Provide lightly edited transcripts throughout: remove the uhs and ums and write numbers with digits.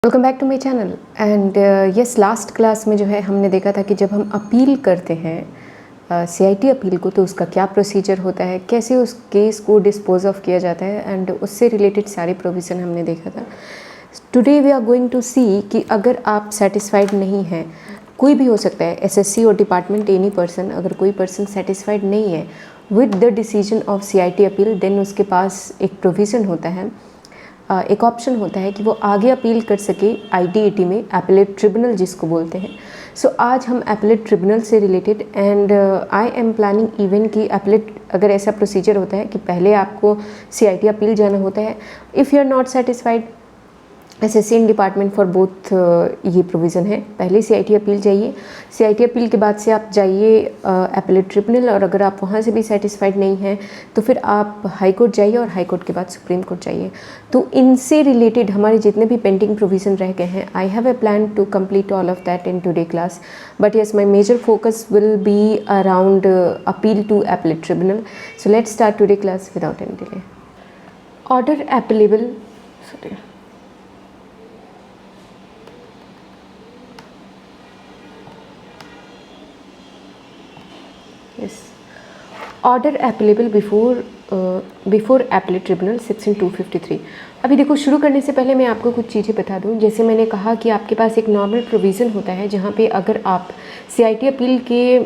Welcome back to my channel. And yes, last class में जो है हमने देखा था कि जब हम अपील करते हैं सीआईटी अपील को तो उसका क्या प्रोसीजर होता है, कैसे उस केस को डिस्पोज ऑफ किया जाता है एंड उससे रिलेटेड सारे प्रोविज़न हमने देखा था। Today we are going to see कि अगर आप सेटिस्फाइड नहीं हैं, कोई भी हो सकता है, एसएससी और डिपार्टमेंट एनी पर्सन, अगर कोई पर्सन सेटिस्फाइड नहीं है with the decision of CIT appeal, then उसके पास एक प्रोविज़न होता है, एक ऑप्शन होता है कि वो आगे अपील कर सके आईटीएटी में, एपेलेट ट्रिब्यूनल जिसको बोलते हैं। सो आज हम एपेलेट ट्रिब्यूनल से related and I am planning even कि एपेलेट अगर ऐसा प्रोसीजर होता है कि पहले आपको सीआईटी अपील जाना होता है, if you are not satisfied, assessee and department for both ये प्रोविज़न है। पहले सीआईटी अपील जाइए, सीआईटी अपील के बाद से आप जाइए एपेलेट ट्रिब्यूनल, और अगर आप वहाँ से भी सेटिस्फाइड नहीं हैं तो फिर आप हाई कोर्ट जाइए और हाई कोर्ट के बाद सुप्रीम कोर्ट जाइए। तो इनसे रिलेटेड हमारे जितने भी पेंडिंग प्रोविज़न रह गए हैं, I have a plan to complete all of that in today class, but yes my major focus will be around appeal to appellate tribunal. So let's start today class without any delay. Order appealable, sorry, order appealable before appellate tribunal section 253। अभी देखो, शुरू करने से पहले मैं आपको कुछ चीज़ें बता दूं। जैसे मैंने कहा कि आपके पास एक नॉर्मल प्रोविज़न होता है जहां पे अगर आप सीआईटी अपील के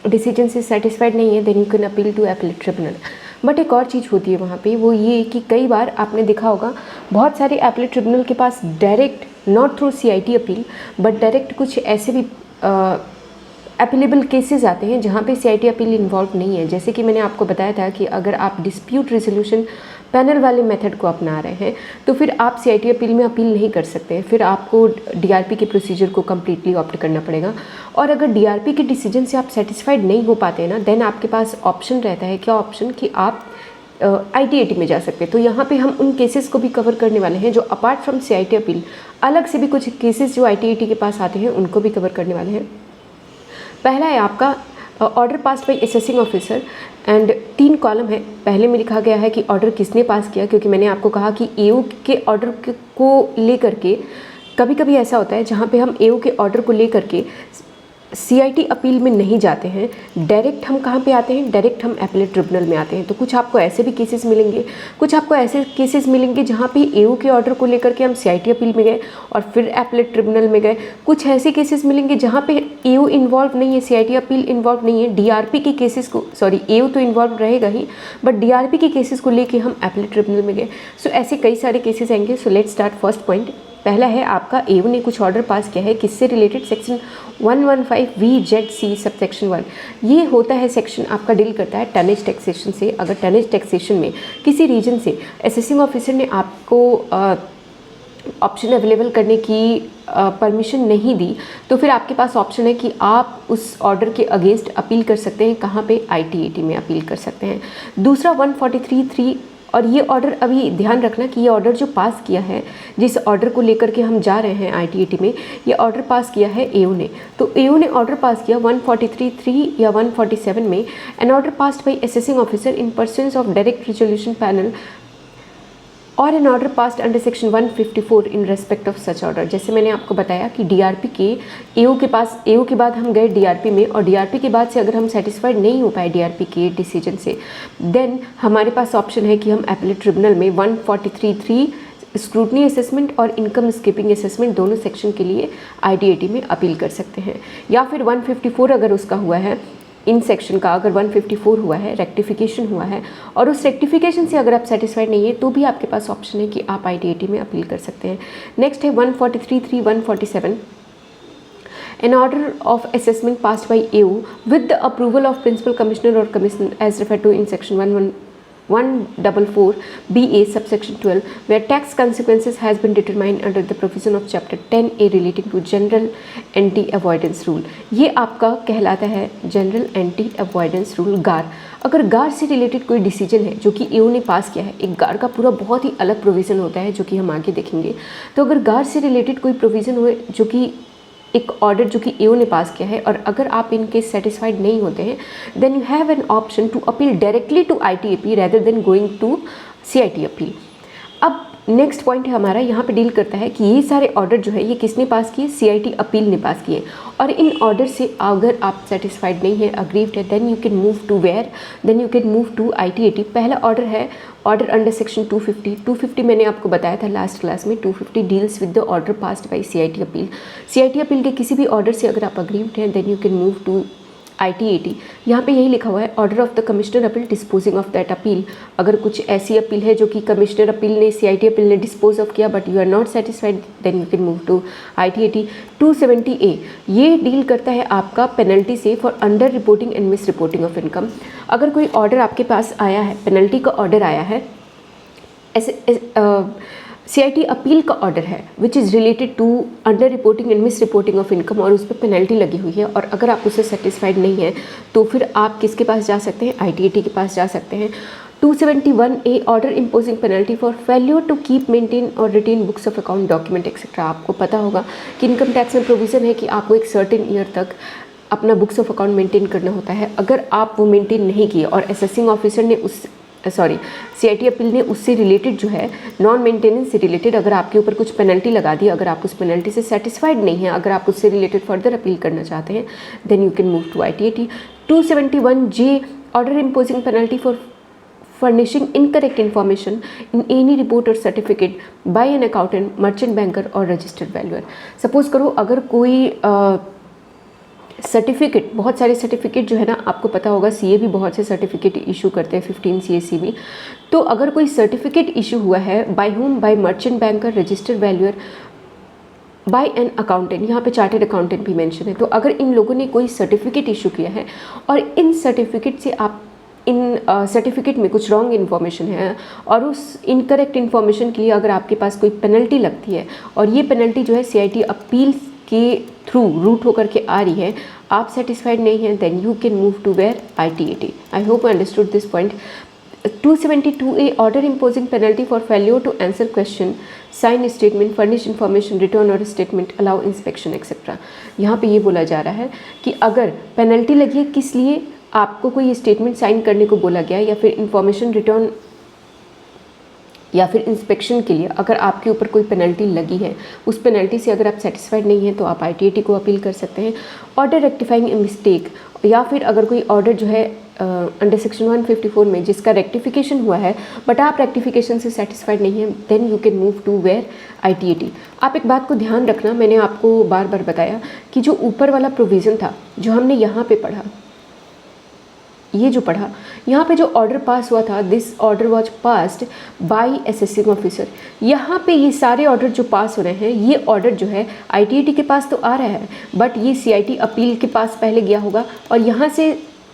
डिसीजन से सेटिस्फाइड नहीं है, then you can appeal to appellate tribunal. But एक और चीज़ होती है वहाँ पे, वो ये कि कई बार आपने देखा होगा बहुत सारे एपेलेट ट्रिब्यूनल के पास direct, not through CIT appeal, but direct कुछ ऐसे भी अपीलेबल केसेस आते हैं जहाँ पे सीआईटी अपील इन्वॉल्व नहीं है। जैसे कि मैंने आपको बताया था कि अगर आप डिस्प्यूट रेजोल्यूशन पैनल वाले मेथड को अपना रहे हैं तो फिर आप सीआईटी अपील में अपील नहीं कर सकते, फिर आपको डीआरपी के प्रोसीजर को कम्प्लीटली ऑप्ट करना पड़ेगा। और अगर डीआरपी के डिसीजन से आप सेटिस्फाइड नहीं हो पाते हैं ना, देन आपके पास ऑप्शन रहता है, क्या ऑप्शन, कि आप आईटीएटी में जा सकते हैं। तो यहाँ पे हम उन केसेस को भी कवर करने वाले हैं जो अपार्ट फ्रॉम सीआईटी अपील, अलग से भी कुछ केसेस जो आईटीएटी के पास आते हैं उनको भी कवर करने वाले हैं। पहला है आपका order pass by assessing officer, and 3 column है। पहले में लिखा गया है कि ऑर्डर किसने पास किया, क्योंकि मैंने आपको कहा कि एओ के ऑर्डर को लेकर के कभी कभी ऐसा होता है जहाँ पे हम एओ के ऑर्डर को लेकर के सीआईटी अपील में नहीं जाते हैं, डायरेक्ट हम कहाँ पे आते हैं, डायरेक्ट हम एपेलेट ट्रिब्यूनल में आते हैं। तो कुछ आपको ऐसे भी केसेस मिलेंगे, कुछ आपको ऐसे केसेस मिलेंगे जहाँ पे एओ के ऑर्डर को लेकर के हम सीआईटी अपील में गए और फिर एपेलेट ट्रिब्यूनल में गए। कुछ ऐसे केसेस मिलेंगे जहाँ पे एओ इन्वॉल्व नहीं है, सीआईटी अपील इन्वॉल्व नहीं है, डीआरपी के केसेस को, सॉरी, एओ तो इन्वॉल्व रहेगा ही, बट डीआरपी के केसेस को लेके हम एपेलेट ट्रिब्यूनल में गए। सो ऐसे कई सारे केसेस आएंगे। सो लेट्स स्टार्ट फर्स्ट पॉइंट। पहला है आपका एओ ने कुछ ऑर्डर पास किया है, किससे रिलेटेड, सेक्शन 115VZC सबसेक्शन 1। ये होता है सेक्शन, आपका डील करता है टनेज टैक्सेशन से। अगर टनेज टैक्सेशन में किसी रीजन से असेसिंग ऑफिसर ने आपको ऑप्शन अवेलेबल करने की परमिशन नहीं दी, तो फिर आपके पास ऑप्शन है कि आप उस ऑर्डर के अगेंस्ट अपील कर सकते हैं। कहाँ पे, आईटीएटी में अपील कर सकते हैं। दूसरा 143(3), और ये ऑर्डर अभी ध्यान रखना कि ये ऑर्डर जो पास किया है, जिस ऑर्डर को लेकर के हम जा रहे हैं आईटीएटी में, ये ऑर्डर पास किया है एओ ने। तो एओ ने ऑर्डर पास किया 143(3) या 147 में, an order passed by assessing officer in pursuance of direct resolution panel और an order passed under section 154 in respect of such order. जैसे मैंने आपको बताया कि डीआरपी के एओ के पास, एओ के बाद हम गए डीआरपी में, और डीआरपी के बाद से अगर हम सेटिस्फाइड नहीं हो पाए डीआरपी के डिसीजन से, देन हमारे पास ऑप्शन है कि हम एपेलेट ट्रिब्यूनल में 143(3) स्क्रूटनी असेसमेंट और इनकम स्कीपिंग असेसमेंट दोनों सेक्शन के लिए आईटीएटी में अपील कर सकते हैं। या फिर 154 अगर उसका हुआ है, इन सेक्शन का अगर 154 हुआ है, रेक्टिफिकेशन हुआ है, और उस रेक्टिफिकेशन से अगर आप सेटिस्फाइड नहीं है तो भी आपके पास ऑप्शन है कि आप आईटीएटी में अपील कर सकते हैं। नेक्स्ट है 143(3), 147, an order of assessment passed by AO with the approval of principal commissioner or commissioner as referred to in section 144BA subsection 12, where tax consequences has been determined under the provision of chapter 10A relating to general anti avoidance rule। ये आपका कहलाता है general anti avoidance rule, गार। अगर गार से related कोई decision है जो कि एओ ने पास किया है, एक गार का पूरा बहुत ही अलग प्रोविज़न होता है जो कि हम आगे देखेंगे। तो अगर गार से रिलेटेड कोई प्रोविज़न हुए जो कि एक ऑर्डर जो कि एओ ने पास किया है, और अगर आप इन केस सेटिस्फाइड नहीं होते हैं, then you have an option to appeal directly to ITAP rather than going to CIT appeal. अब नेक्स्ट पॉइंट है हमारा, यहाँ पे डील करता है कि ये सारे ऑर्डर जो है ये किसने पास किए, सीआईटी अपील ने पास किए। और इन ऑर्डर से अगर आप सेटिस्फाइड नहीं है, अग्रीव्ड है, then you can move to where, then you can move to ITAT. पहला ऑर्डर है ऑर्डर अंडर सेक्शन 250। 250 मैंने आपको बताया था लास्ट क्लास में, 250 deals with the order passed by CIT appeal. CIT appeal के किसी भी ऑर्डर से अगर आप अग्रीव्ड हैं, then you can move to ITAT. यहाँ पे यही लिखा हुआ है, order of the commissioner appeal disposing of that appeal. अगर कुछ ऐसी अपील है जो कि कमिश्नर अपील ने, सीआईटी अपील ने डिस्पोज ऑफ किया, but you are not satisfied, then you can move to ITAT. 270A ये डील करता है आपका पेनल्टी से for under reporting and misreporting of income. अगर कोई ऑर्डर आपके पास आया है, पेनल्टी का ऑर्डर आया है, ऐसे सीआईटी अपील का ऑर्डर है which is related to under reporting and misreporting of income, और उस पर पेनल्टी लगी हुई है, और अगर आप उससे सेटिस्फाइड नहीं हैं तो फिर आप किसके पास जा सकते हैं, आईटीएटी के पास जा सकते हैं। 271A order imposing penalty for failure to keep maintain और retain books of account document etcetera. आपको पता होगा कि इनकम टैक्स में प्रोविज़न है कि आपको एक सर्टेन ईयर तक अपना बुक्स ऑफ अकाउंट मेंटेन करना होता है। अगर आप वो मेंटेन नहीं किए और असेसिंग ऑफिसर ने सीआईटी अपील ने उससे रिलेटेड जो है, नॉन मेंटेनेंस से रिलेटेड अगर आपके ऊपर कुछ पेनल्टी लगा दी, अगर आप उस पेनल्टी से सेटिस्फाइड नहीं है, अगर आप उससे रिलेटेड फर्दर अपील करना चाहते हैं, then you can move to ITAT. 271J order imposing penalty for furnishing incorrect information in any report or certificate by an accountant, merchant banker और registered valuer। सपोज करो अगर कोई सर्टिफिकेट, बहुत सारे certificate जो है ना, आपको पता होगा सीए भी बहुत से सर्टिफिकेट इशू करते हैं, 15 CACB। तो अगर कोई सर्टिफिकेट इशू हुआ है by whom, by merchant banker, registered valuer, by an accountant, यहाँ पे चार्टर्ड अकाउंटेंट भी मेंशन है, तो अगर इन लोगों ने कोई सर्टिफिकेट इशू किया है और इन सर्टिफिकेट से आप इन सर्टिफिकेट में कुछ रॉन्ग इन्फॉर्मेशन है और उस इनकरेक्ट इन्फॉर्मेशन के लिए अगर आपके पास कोई पेनल्टी लगती है और ये पेनल्टी जो है सीआईटी अपील के थ्रू रूट होकर के आ रही है, आप सेटिस्फाइड नहीं हैं, then you can move to where, ITAT. I hope I understood this point. 272A order imposing penalty for failure to answer question, sign statement, furnish information, return और स्टेटमेंट, अलाउ इंस्पेक्शन एक्सेट्रा। यहाँ पे ये बोला जा रहा है कि अगर पेनल्टी लगी है, किस लिए, आपको कोई स्टेटमेंट साइन करने को बोला गया या फिर इंफॉर्मेशन रिटर्न या फिर इंस्पेक्शन के लिए अगर आपके ऊपर कोई पेनल्टी लगी है, उस पेनल्टी से अगर आप सेटिस्फाइड नहीं हैं तो आप आईटीएटी को अपील कर सकते हैं। ऑर्डर रेक्टिफाइंग ए मिस्टेक, या फिर अगर कोई ऑर्डर जो है अंडर सेक्शन 154 में जिसका रेक्टिफिकेशन हुआ है बट आप रेक्टिफिकेशन से सेटिस्फाइड नहीं हैं, then you can move to where, ITAT. आप एक बात को ध्यान रखना, मैंने आपको बार बार बताया कि जो ऊपर वाला प्रोविज़न था जो हमने यहाँ पे पढ़ा, ये जो पढ़ा यहाँ पे जो ऑर्डर पास हुआ था, this order was passed by assessing officer. यहाँ पे ये सारे ऑर्डर जो पास हो रहे हैं, ये ऑर्डर जो है आईटीएटी के पास तो आ रहा है बट ये सीआईटी अपील के पास पहले गया होगा, और यहाँ से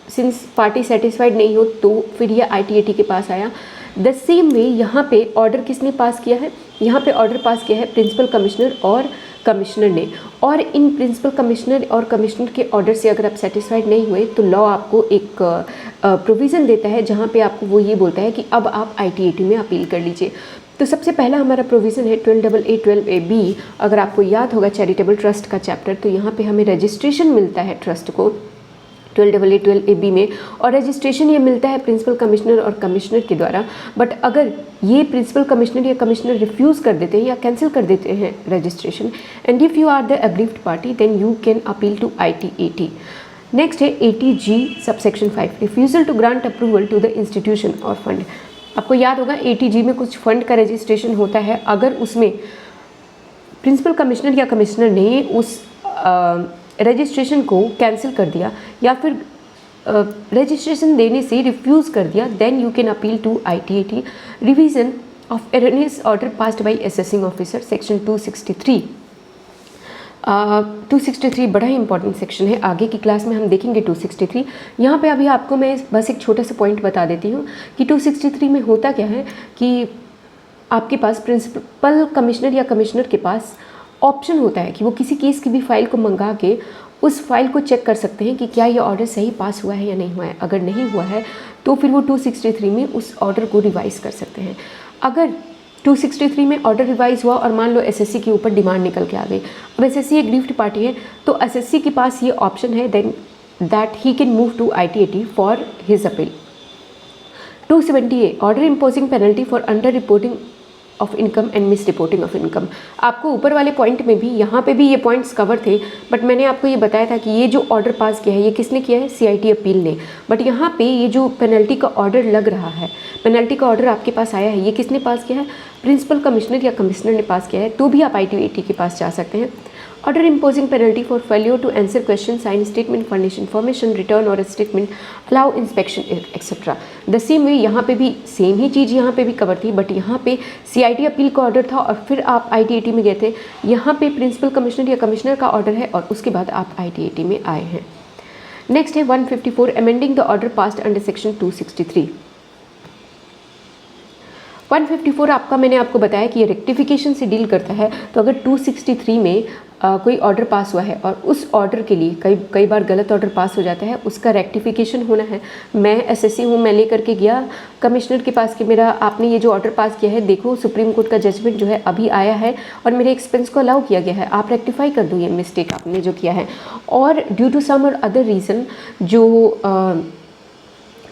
सिंस पार्टी सेटिस्फाइड नहीं हो तो फिर ये आईटीएटी के पास आया। द सेम वे यहाँ पे ऑर्डर किसने पास किया है, यहाँ पे ऑर्डर पास किया है प्रिंसिपल कमिश्नर और कमिश्नर ने, और इन प्रिंसिपल कमिश्नर और कमिश्नर के ऑर्डर से अगर आप सेटिस्फाइड नहीं हुए तो लॉ आपको एक प्रोविज़न देता है जहाँ पे आपको वो ये बोलता है कि अब आप आईटीएटी में अपील कर लीजिए। तो सबसे पहला हमारा प्रोविज़न है 12AA 12AB। अगर आपको याद होगा चैरिटेबल ट्रस्ट का चैप्टर, तो यहाँ पे हमें रजिस्ट्रेशन मिलता है ट्रस्ट को 12AA 12AB में, और रजिस्ट्रेशन ये मिलता है प्रिंसिपल कमिश्नर और कमिश्नर के द्वारा। बट अगर ये प्रिंसिपल कमिश्नर या कमिश्नर रिफ्यूज़ कर देते हैं या कैंसिल कर देते हैं registration, and if you are the aggrieved party then you can appeal to ITAT. Next है 80G subsection 5, refusal to grant approval to the institution और फंड। आपको याद होगा 80G में कुछ फंड का रजिस्ट्रेशन होता है, अगर उसमें प्रिंसिपल कमिश्नर या कमिश्नर ने उस रजिस्ट्रेशन को कैंसिल कर दिया या फिर रजिस्ट्रेशन देने से रिफ्यूज़ कर दिया, then you can appeal to ITAT. Revision of erroneous order passed by assessing officer, section 263। 263 बड़ा ही इंपॉर्टेंट सेक्शन है, आगे की क्लास में हम देखेंगे 263। यहाँ पे अभी आपको मैं बस एक छोटा सा पॉइंट बता देती हूँ कि 263 में होता क्या है कि आपके पास प्रिंसिपल कमिश्नर या कमिश्नर के पास ऑप्शन होता है कि वो किसी केस की भी फाइल को मंगा के उस फाइल को चेक कर सकते हैं कि क्या ये ऑर्डर सही पास हुआ है या नहीं हुआ है। अगर नहीं हुआ है तो फिर वो 263 में उस ऑर्डर को रिवाइज़ कर सकते हैं। अगर 263 में ऑर्डर रिवाइज हुआ और मान लो एसएससी के ऊपर डिमांड निकल के आ गई, अब एसएससी एक गिफ्ट पार्टी है तो एसएससी के पास ये ऑप्शन है then that he can move to ITAT for his appeal. 270A order imposing penalty for under reporting of income and misreporting of income. आपको ऊपर वाले पॉइंट में भी, यहाँ पे भी ये पॉइंट्स कवर थे, बट मैंने आपको ये बताया था कि ये जो ऑर्डर पास किया है ये किसने किया है, CIT अपील ने। बट यहाँ पे ये जो पेनल्टी का ऑर्डर लग रहा है, पेनल्टी का ऑर्डर आपके पास आया है, ये किसने पास किया है, प्रिंसिपल कमिश्नर या कमिश्नर ने पास किया है, तो भी आप ITAT के पास जा सकते हैं। Order imposing penalty for failure to answer question, sign statement, furnish information, return और statement, allow inspection etcetera. The same way यहाँ पे भी सेम ही चीज़ यहाँ पे भी कवर थी, बट यहाँ पे CIT अपील का ऑर्डर था और फिर आप ITAT में गए थे। यहाँ पे प्रिंसिपल कमिश्नर या कमिश्नर का ऑर्डर है और उसके बाद आप ITAT में आए हैं। नेक्स्ट है 154, amending the order passed under section 263। 154 आपका, मैंने आपको बताया कि ये रेक्टिफिकेशन से डील करता है। तो अगर 263 में कोई ऑर्डर पास हुआ है और उस ऑर्डर के लिए कई बार गलत ऑर्डर पास हो जाता है, उसका रेक्टिफिकेशन होना है। मैं SSC हूँ, मैं लेकर के गया कमिश्नर के पास कि मेरा आपने ये जो ऑर्डर पास किया है, देखो सुप्रीम कोर्ट का जजमेंट जो है अभी आया है और मेरे एक्सपेंस को अलाउ किया गया है, आप रेक्टिफाई कर दो ये मिस्टेक आपने जो किया है। और ड्यू टू सम और अदर रीज़न जो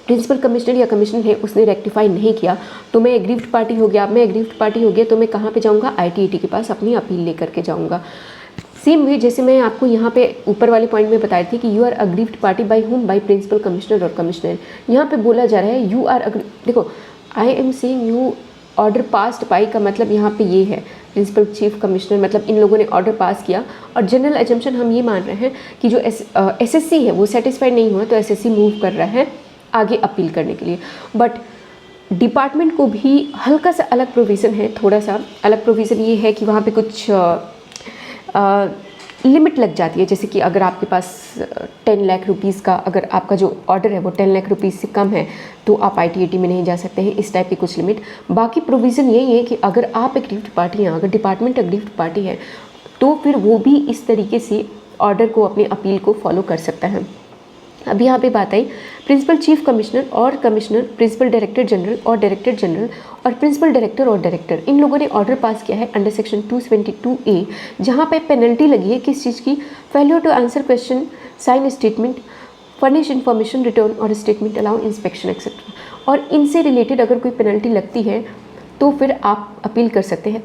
प्रिंसिपल कमिश्नर या कमिश्नर है उसने रेक्टिफाई नहीं किया, तो मैं एग्रीव्ड पार्टी हो गया। अब मैं एग्रीव्ड पार्टी हो गया तो मैं कहाँ पे जाऊँगा, ITAT के पास अपनी अपील लेकर के जाऊँगा। सेम वे जैसे मैं आपको यहाँ पे ऊपर वाले पॉइंट में बता रही थी कि you are aggrieved party by whom, by principal commissioner और कमिश्नर। यहाँ पे बोला जा रहा है यू आर देखो, I am saying you order passed by का मतलब यहाँ पे ये है प्रिंसिपल चीफ कमिश्नर, मतलब इन लोगों ने ऑर्डर पास किया। और जनरल एजम्पशन हम ये मान रहे हैं कि जो SSC है वो सेटिस्फाइड नहीं हुआ तो SSC मूव कर रहा है आगे अपील करने के लिए। बट डिपार्टमेंट को भी हल्का सा अलग प्रोविज़न है, थोड़ा सा अलग प्रोविज़न ये है कि वहाँ पे कुछ लिमिट लग जाती है। जैसे कि अगर आपके पास 10 लाख रुपीज़ का अगर आपका जो ऑर्डर है वो 10 लाख रुपीज़ से कम है तो आप ITAT में नहीं जा सकते हैं, इस टाइप की कुछ लिमिट। बाकी प्रोविज़न यही है कि अगर आप एग्रीव्ड पार्टी हैं, अगर डिपार्टमेंट एग्रीव्ड पार्टी है तो फिर वो भी इस तरीके से ऑर्डर को, अपनी अपील को फॉलो कर सकता है। अब यहाँ पे बात आई प्रिंसिपल चीफ कमिश्नर और कमिश्नर, प्रिंसिपल डायरेक्टर जनरल और डायरेक्टर जनरल और प्रिंसिपल डायरेक्टर और डायरेक्टर, इन लोगों ने ऑर्डर पास किया है अंडर सेक्शन 272A, जहाँ पे पेनल्टी लगी है किस चीज़ की, failure to answer question, sign statement, furnish information, return और स्टेटमेंट, अलाउ इंस्पेक्शन एक्सेट्रा। और इनसे रिलेटेड अगर कोई पेनल्टी लगती है तो फिर आप अपील कर सकते हैं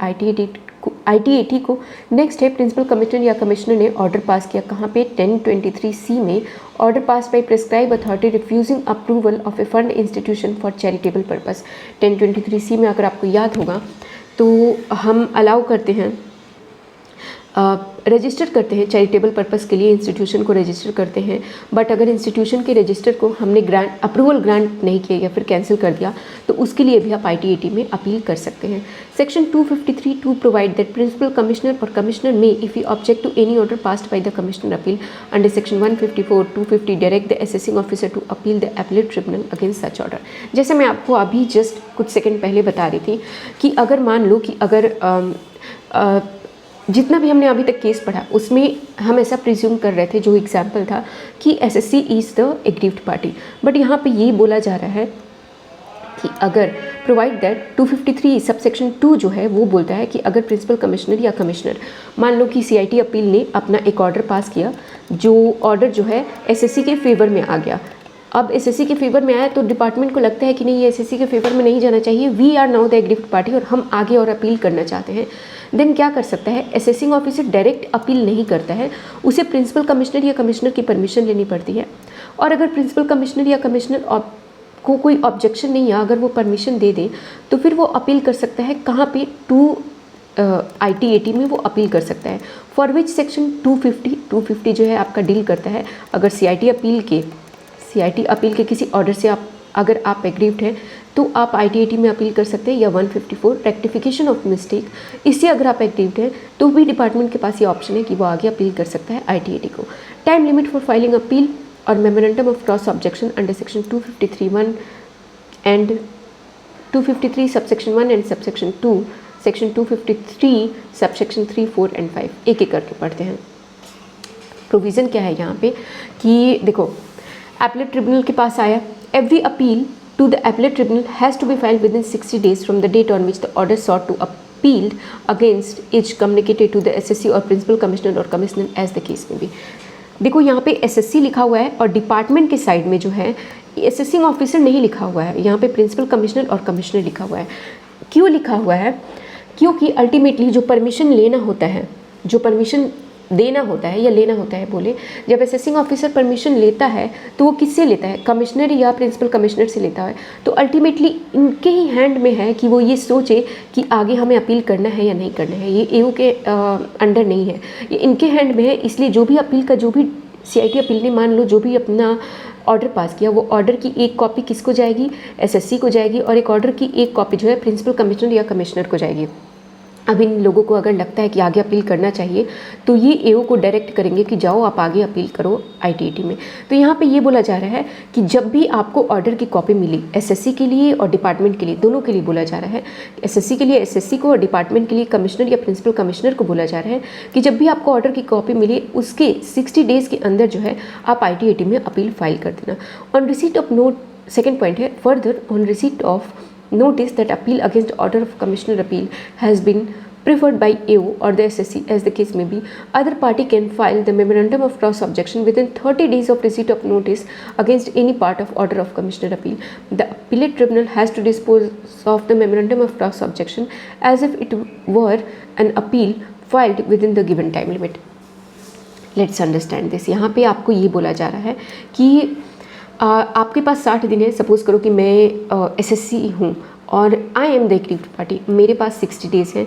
ITAT को। नेक्स्ट है प्रिंसिपल कमिश्नर या कमिश्नर ने ऑर्डर पास किया, कहाँ पे, 1023C में, order pass by prescribe authority refusing approval of a fund institution for charitable purpose. 1023C में अगर आपको याद होगा तो हम अलाउ करते हैं, रजिस्टर करते हैं चैरिटेबल पर्पस के लिए, इंस्टीट्यूशन को रजिस्टर करते हैं। बट अगर इंस्टीट्यूशन के रजिस्टर को हमने अप्रूवल ग्रांट नहीं किया या फिर कैंसिल कर दिया तो उसके लिए भी आप ITAT में अपील कर सकते हैं। Section 253 to provide that principal commissioner और कमिश्नर में if you object to any order passed by the commissioner appeal under section 154 250 direct the assessing officer to appeal the appellate tribunal against such order. जैसे मैं आपको अभी just कुछ second पहले बता रही थी कि अगर मान लो कि अगर जितना भी हमने अभी तक केस पढ़ा उसमें हम ऐसा प्रिज्यूम कर रहे थे, जो एग्जाम्पल था कि SSC is the aggrieved party. But यहाँ पे ये बोला जा रहा है कि अगर प्रोवाइड दैट 253 सबसेक्शन 2 जो है वो बोलता है कि अगर प्रिंसिपल कमिश्नर या कमिश्नर, मान लो कि CIT अपील ने अपना एक ऑर्डर पास किया, जो ऑर्डर जो है SSC के फेवर में आ गया। अब SSC के फेवर में आया तो डिपार्टमेंट को लगता है कि नहीं, ये SSC के फेवर में नहीं जाना चाहिए, we are now the aggrieved party और हम आगे और अपील करना चाहते हैं। देन क्या कर सकता है, असेसिंग ऑफिसर डायरेक्ट अपील नहीं करता है, उसे प्रिंसिपल कमिश्नर या कमिश्नर की परमिशन लेनी पड़ती है। और अगर प्रिंसिपल कमिश्नर या कमिश्नर को कोई ऑब्जेक्शन नहीं है, अगर वो परमिशन दे दे तो फिर वो अपील कर सकता है, कहाँ पे, ITAT में वो अपील कर सकता है। फॉर विच सेक्शन 250 जो है आपका डील करता है, अगर CIT अपील के किसी ऑर्डर से अगर आप एग्रीव्ड हैं तो आप ITAT में अपील कर सकते हैं, या 154 रेक्टिफिकेशन ऑफ मिस्टेक, इससे अगर आप एग्रीव्ड हैं तो भी डिपार्टमेंट के पास ये ऑप्शन है कि वो आगे अपील कर सकता है ITAT को। Time limit for filing appeal और memorandum of cross objection under section 253(1) and 253 subsection 1 and subsection 2, section 253 subsection 3, 4 and 5, एक एक करके पढ़ते हैं। प्रोविज़न क्या है यहाँ पे कि देखो, एपीलेट ट्रिब्यूनल के पास आया, every appeal to the appellate tribunal has to be filed within 60 days from the date on which the order sought to appealed against is communicated to the SSC or principal commissioner or commissioner as the case may be। देखो यहाँ पे SSC लिखा हुआ है और department के side में जो है असेसिंग ऑफिसर नहीं लिखा हुआ है, यहाँ पे प्रिंसिपल कमिश्नर और कमिश्नर लिखा हुआ है। क्यों लिखा हुआ है? क्योंकि अल्टीमेटली जो परमिशन लेना होता है, जो परमिशन देना होता है या लेना होता है बोले, जब असेसिंग ऑफिसर परमिशन लेता है तो वो किससे लेता है, कमिश्नर या प्रिंसिपल कमिश्नर से लेता है। तो अल्टीमेटली इनके ही हैंड में है कि वो ये सोचे कि आगे हमें अपील करना है या नहीं करना है। ये एओ के अंडर नहीं है, ये इनके हैंड में है। इसलिए जो भी अपील का, जो भी सीआईटी अपील ने मान लो जो भी अपना ऑर्डर पास किया, वो ऑर्डर की एक कॉपी किसको जाएगी, एसएससी को जाएगी, और एक ऑर्डर की एक कॉपी जो है प्रिंसिपल कमिश्नर या कमिश्नर को जाएगी। अब इन लोगों को अगर लगता है कि आगे अपील करना चाहिए तो ये एओ को डायरेक्ट करेंगे कि जाओ आप आगे अपील करो आईटीएटी में। तो यहाँ पे ये बोला जा रहा है कि जब भी आपको ऑर्डर की कॉपी मिली, एसएससी के लिए और डिपार्टमेंट के लिए, दोनों के लिए बोला जा रहा है, एसएससी के लिए एसएससी को और डिपार्टमेंट के लिए कमिश्नर या प्रिंसिपल कमिश्नर को बोला जा रहा है कि जब भी आपको ऑर्डर की कॉपी मिली उसके 60 डेज़ के अंदर जो है आप आईटीएटी में अपील फाइल कर देना। On receipt of note, second point है, further on receipt of notice that appeal against order of commissioner appeal has been preferred by AO or the SSC as the case may be, other party can file the memorandum of cross objection within 30 days of receipt of notice against any part of order of commissioner appeal. The appellate tribunal has to dispose of the memorandum of cross objection as if it were an appeal filed within the given time limit. Let's understand this. यहाँ पे आपको ये बोला जा रहा है कि आपके पास 60 दिन है। सपोज़ करो कि मैं एसएससी हूँ और I am the active party, मेरे पास 60 डेज़ हैं।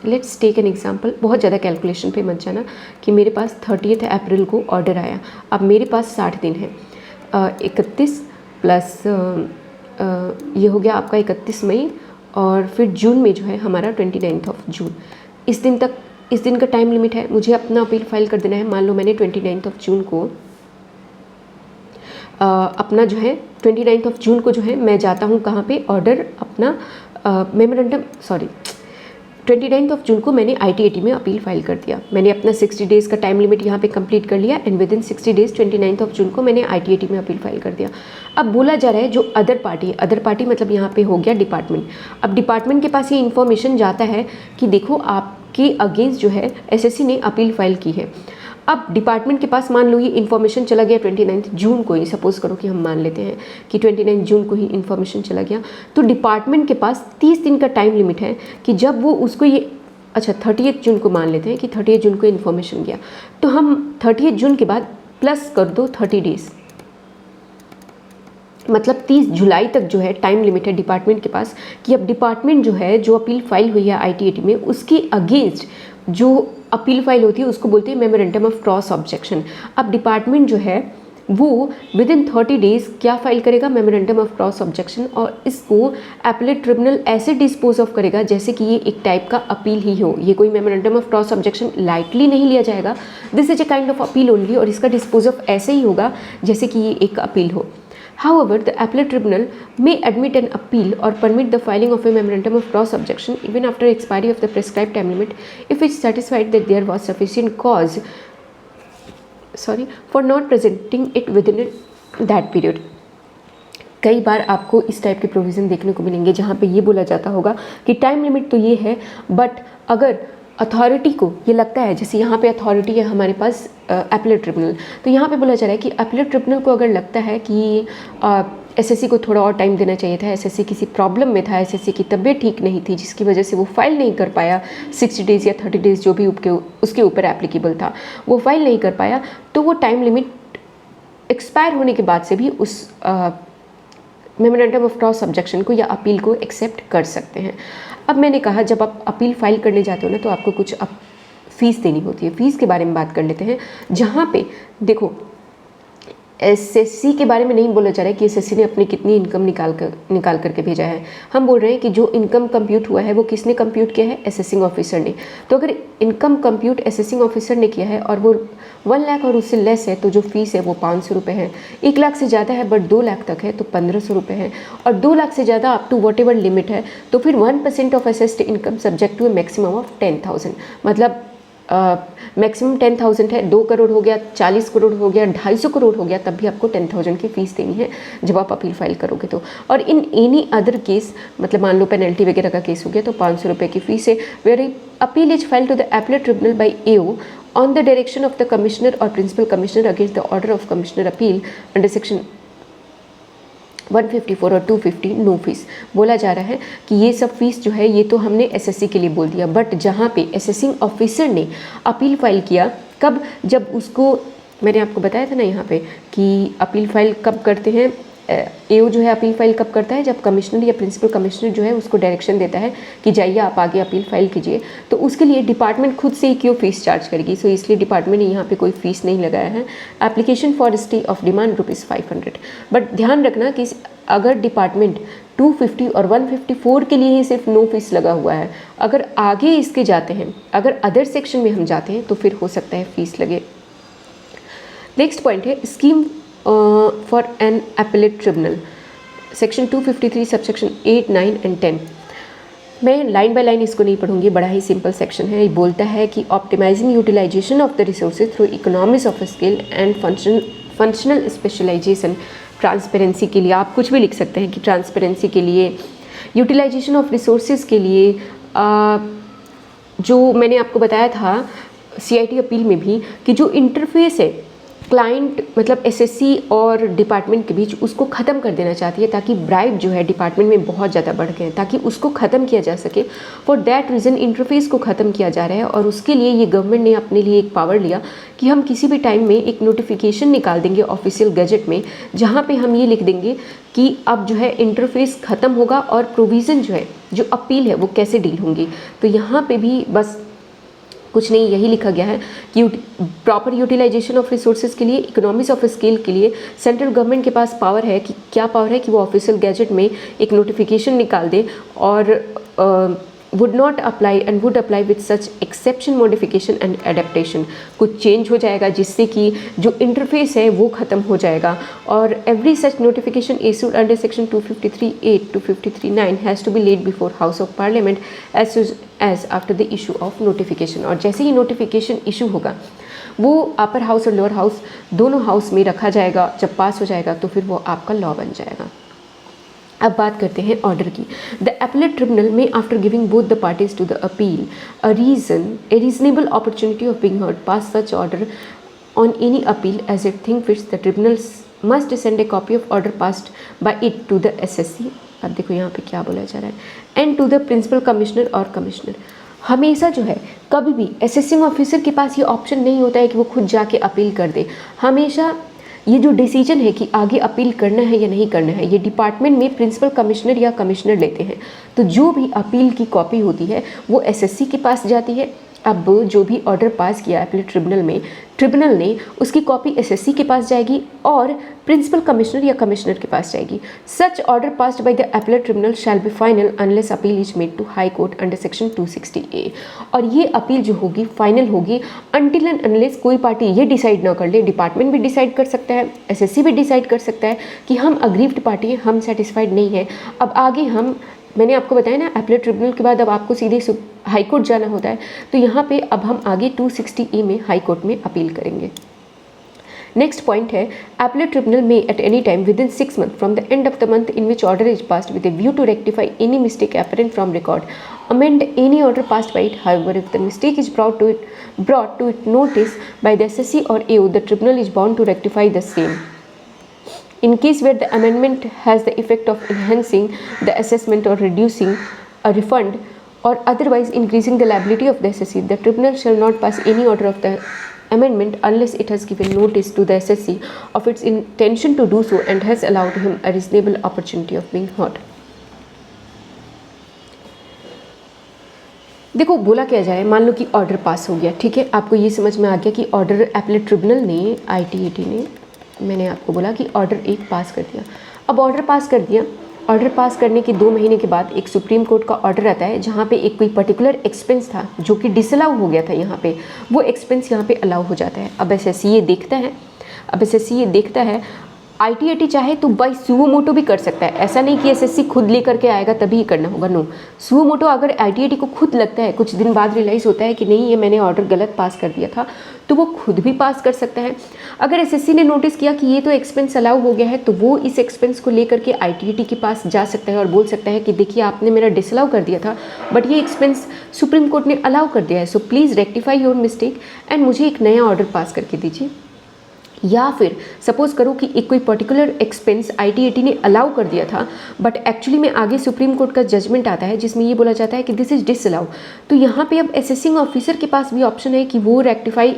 लेट्स टेक एन एग्जांपल, बहुत ज़्यादा कैलकुलेशन पे मत जाना, कि मेरे पास 30 अप्रैल को ऑर्डर आया। अब मेरे पास 60 दिन है, 31 प्लस ये हो गया आपका 31 मई, और फिर जून में जो है हमारा 29 जून। इस दिन का टाइम लिमिट है, मुझे अपना अपील फाइल कर देना है। मान लो मैंने 29 जून को अपना जो है 29 जून को जो है मैं जाता हूँ कहाँ पे, ऑर्डर अपना मेमोरेंडम 29 जून को मैंने आईटीएटी में अपील फाइल कर दिया। मैंने अपना 60 डेज़ का टाइम लिमिट यहाँ पे कंप्लीट कर लिया एंड विद इन 60 डेज़ 29 जून को मैंने आईटीएटी में अपील फाइल कर दिया। अब बोला जा रहा है जो अदर पार्टी है, अदर पार्टी मतलब यहाँ पे हो गया डिपार्टमेंट। अब डिपार्टमेंट के पास ये इन्फॉर्मेशन जाता है कि देखो आपके अगेंस्ट जो है एसएससी ने अपील फाइल की है। अब डिपार्टमेंट के पास मान लो ये इन्फॉर्मेशन चला गया 29 जून को ही, सपोज़ करो कि हम मान लेते हैं कि 29 जून को ही इन्फॉर्मेशन चला गया, तो डिपार्टमेंट के पास 30 दिन का टाइम लिमिट है कि जब वो उसको ये, अच्छा 30 जून को मान लेते हैं कि 30 जून को इन्फॉर्मेशन गया, तो हम 30 जून के बाद प्लस कर दो 30 डेज़, मतलब 30 जुलाई तक जो है टाइम लिमिट है डिपार्टमेंट के पास कि अब डिपार्टमेंट जो है जो अपील फाइल हुई है आईटीएटी में उसके अगेंस्ट जो अपील फाइल होती है उसको बोलते हैं मेमोरेंडम ऑफ क्रॉस ऑब्जेक्शन। अब डिपार्टमेंट जो है वो विद इन 30 डेज़ क्या फाइल करेगा, मेमोरेंडम ऑफ क्रॉस ऑब्जेक्शन, और इसको एपलेट ट्रिब्यूनल ऐसे डिस्पोज ऑफ करेगा जैसे कि ये एक टाइप का अपील ही हो। ये कोई memorandum of cross objection lightly नहीं लिया जाएगा, this is a kind of appeal only, और इसका डिस्पोज ऑफ ऐसे ही होगा जैसे कि ये एक अपील हो। However, the appellate tribunal may admit an appeal or permit the filing of a memorandum of cross objection even after expiry of the prescribed time limit if it is satisfied that there was sufficient cause for not presenting it within that period. कई बार आपको इस type के provision देखने को मिलेंगे जहाँ पे ये बोला जाता होगा कि टाइम लिमिट तो ये है, बट अगर अथॉरिटी को ये लगता है, जैसे यहाँ पे अथॉरिटी है हमारे पास एपलेट ट्रिब्यूनल, तो यहाँ पे बोला जा रहा है कि एपलेट ट्रिब्यूनल को अगर लगता है कि एसएससी को थोड़ा और टाइम देना चाहिए था, एसएससी किसी प्रॉब्लम में था, एसएससी की तबीयत ठीक नहीं थी जिसकी वजह से वो फाइल नहीं कर पाया, 60 डेज़ या 30 डेज़ जो भी उसके ऊपर एप्लीकेबल था वो फाइल नहीं कर पाया, तो वो टाइम लिमिट एक्सपायर होने के बाद से भी उस मेमोरेंडम ऑफ क्रॉस ऑब्जेक्शन को या अपील को एक्सेप्ट कर सकते हैं। अब मैंने कहा जब आप अपील फाइल करने जाते हो ना तो आपको कुछ फ़ीस देनी होती है। फ़ीस के बारे में बात कर लेते हैं, जहाँ पे देखो एसएससी के बारे में नहीं बोला जा रहा है कि एसएससी ने अपनी कितनी इनकम निकाल करके भेजा है। हम बोल रहे हैं कि जो इनकम कंप्यूट हुआ है वो किसने कंप्यूट किया है, असेसिंग ऑफिसर ने। तो अगर इनकम कंप्यूट असेसिंग ऑफिसर ने किया है और वो 1 लाख और उससे लेस है तो जो फीस है वो 500 रुपये है। 1 लाख से ज़्यादा है बट 2 लाख तक है तो 1500 रुपये है, और 2 लाख से ज़्यादा up to whatever limit है तो फिर 1% of assessed income subject to a maximum of 10,000, मतलब मैक्सिमम 10,000 है, 2 करोड़ हो गया, 40 करोड़ हो गया, 250 करोड़ हो गया, तब भी आपको 10,000 की फ़ीस देनी है जब आप अपील फाइल करोगे तो। और इन एनी अदर केस, मतलब मान लो पेनल्टी वगैरह का केस हो गया तो 500 रुपये की फ़ीस है। Where appeal is file to the appellate tribunal by AO on the direction of the commissioner or principal commissioner against the order of commissioner appeal under section 154 और 250 नो फीस। बोला जा रहा है कि ये सब फीस जो है ये तो हमने एसएससी के लिए बोल दिया, बट जहाँ पे असेसिंग ऑफिसर ने अपील फाइल किया, कब, जब उसको मैंने आपको बताया था ना यहाँ पे कि अपील फाइल कब करते हैं, एओ जो है अपील फाइल कब करता है, जब कमिश्नर या प्रिंसिपल कमिश्नर जो है उसको डायरेक्शन देता है कि जाइए आप आगे अपील फाइल कीजिए, तो उसके लिए डिपार्टमेंट खुद से ही क्यों फीस चार्ज करेगी। सो इसलिए डिपार्टमेंट ने यहाँ पे कोई फीस नहीं लगाया है। Application for stay of demand ₹500। But ध्यान रखना कि अगर डिपार्टमेंट 250 और 154 के लिए ही सिर्फ नो फीस लगा हुआ है, अगर आगे इसके जाते हैं, अगर अदर सेक्शन में हम जाते हैं तो फिर हो सकता है फीस लगे। नेक्स्ट पॉइंट है scheme for an appellate tribunal, section 253 subsection 8, 9 and 10। मैं लाइन बाय लाइन इसको नहीं पढ़ूंगी, बड़ा ही सिंपल सेक्शन है। ये बोलता है कि optimising utilisation of the resources through economics of scale and functional specialisation. Transparency के लिए आप कुछ भी लिख सकते हैं कि ट्रांसपेरेंसी के लिए, यूटिलाइजेशन ऑफ रिसोर्सेज के लिए, जो मैंने आपको बताया था सीआईटी अपील में भी कि जो इंटरफेस है क्लाइंट मतलब एसएससी और डिपार्टमेंट के बीच, उसको ख़त्म कर देना चाहती है ताकि ब्राइब जो है डिपार्टमेंट में बहुत ज़्यादा बढ़ गए हैं, ताकि उसको ख़त्म किया जा सके। फॉर दैट रीज़न इंटरफेस को ख़त्म किया जा रहा है और उसके लिए ये गवर्नमेंट ने अपने लिए एक पावर लिया कि हम किसी भी टाइम में एक नोटिफिकेशन निकाल देंगे ऑफिशियल गजट में, जहाँ पे हम ये लिख देंगे कि अब जो है इंटरफेस ख़त्म होगा और प्रोविज़न जो है, जो अपील है वो कैसे डील होंगी। तो यहाँ पे भी बस कुछ नहीं, यही लिखा गया है कि प्रॉपर यूटिलाइजेशन ऑफ रिसोर्सेज के लिए, इकोनॉमिक्स ऑफ स्केल के लिए सेंट्रल गवर्नमेंट के पास पावर है कि क्या पावर है कि वो ऑफिशियल गैजेट में एक नोटिफिकेशन निकाल दे और would not apply and would apply with such exception modification and adaptation. कुछ चेंज हो जाएगा जिससे कि जो इंटरफेस है वो ख़त्म हो जाएगा। और every such notification issued under section 253(8) to 253(9) has to be laid before house of parliament as after the issue of notification. और जैसे ही नोटिफिकेशन इशू होगा वो अपर हाउस और लोअर हाउस दोनों हाउस में रखा जाएगा। जब पास हो जाएगा तो फिर वो आपका लॉ बन जाएगा। अब बात करते हैं ऑर्डर की। द एपेलेट ट्रिब्यूनल में after giving both the parties to the appeal a reasonable opportunity of being heard pass such order on any appeal as it think fits the tribunal must send a copy of order passed by it to the assessee. अब देखो यहाँ पे क्या बोला जा रहा है, and to the principal commissioner और कमिश्नर। हमेशा जो है कभी भी असेसिंग ऑफिसर के पास ये ऑप्शन नहीं होता है कि वो खुद जाके अपील कर दे। हमेशा ये जो डिसीजन है कि आगे अपील करना है या नहीं करना है, ये डिपार्टमेंट में प्रिंसिपल कमिश्नर या कमिश्नर लेते हैं। तो जो भी अपील की कॉपी होती है वो एसएससी के पास जाती है। अब जो भी ऑर्डर पास किया अपील ट्रिब्यूनल में, ट्रिब्यूनल ने उसकी कॉपी एसएससी के पास जाएगी और प्रिंसिपल कमिश्नर या कमिश्नर के पास जाएगी। Such order passed by the appellate tribunal shall be final unless appeal is made to high court under section 260A। और ये अपील जो होगी फाइनल होगी अनटिल एंड अनलेस कोई पार्टी ये डिसाइड ना कर ले। डिपार्टमेंट भी डिसाइड कर सकता है, एसएससी भी डिसाइड कर सकता है कि हम अग्रीव्ड पार्टी हैं, हम सेटिस्फाइड नहीं है। अब आगे हम, मैंने आपको बताया ना अपीलेट ट्रिब्यूनल के बाद अब आपको सीधे हाई कोर्ट जाना होता है, तो यहाँ पे अब हम आगे 260E में हाई कोर्ट में अपील करेंगे। नेक्स्ट पॉइंट है अपीलेट ट्रिब्यूनल में at any time within 6 months from the end of the month in which order is passed with a view to rectify any mistake apparent from record amend any order passed by it. However, if the mistake is brought to its notice by the SSC or AO, the tribunal is bound to rectify the same. In case where the amendment has the effect of enhancing the assessment or reducing a refund or otherwise increasing the liability of the SSC, the tribunal shall not pass any order of the amendment unless it has given notice to the SSC of its intention to do so and has allowed him a reasonable opportunity of being heard. देखो बोला क्या जाए, मान लो कि order pass हो गया, ठीक है, आपको ये समझ में आ गया कि ऑर्डर अपीलेट ट्रिब्यूनल ने, ITAT ने, मैंने आपको बोला कि ऑर्डर 1 पास कर दिया। अब ऑर्डर पास कर दिया, ऑर्डर पास करने के 2 महीने के बाद एक सुप्रीम कोर्ट का ऑर्डर आता है जहाँ पे एक कोई पर्टिकुलर एक्सपेंस था जो कि डिसअलाउ हो गया था, यहाँ पे वो एक्सपेंस यहाँ पे अलाउ हो जाता है। अब एसएससी ये देखता है, ITAT चाहे तो बाय सुओ मोटो भी कर सकता है। ऐसा नहीं कि एसएससी खुद लेकर के आएगा तभी ही करना होगा, नो। सुओ मोटो अगर ITAT को खुद लगता है, कुछ दिन बाद रियलाइज़ होता है कि नहीं ये मैंने ऑर्डर गलत पास कर दिया था, तो वो खुद भी पास कर सकता है। अगर एसएससी ने नोटिस किया कि ये तो एक्सपेंस अलाउ हो गया है, तो वो इस एक्सपेंस को लेकर के ITAT के पास जा सकता है और बोल सकता है कि देखिए आपने मेरा डिसअलाउ कर दिया था, बट ये एक्सपेंस सुप्रीम कोर्ट ने अलाउ कर दिया है, so please rectify your mistake and मुझे एक नया ऑर्डर पास करके दीजिए। या फिर सपोज करो कि एक कोई पर्टिकुलर एक्सपेंस ITAT ने अलाउ कर दिया था, बट एक्चुअली में आगे सुप्रीम कोर्ट का जजमेंट आता है जिसमें ये बोला जाता है कि दिस इज डिसअलाउ। तो यहाँ पे अब असेसिंग ऑफिसर के पास भी ऑप्शन है कि वो रेक्टिफाई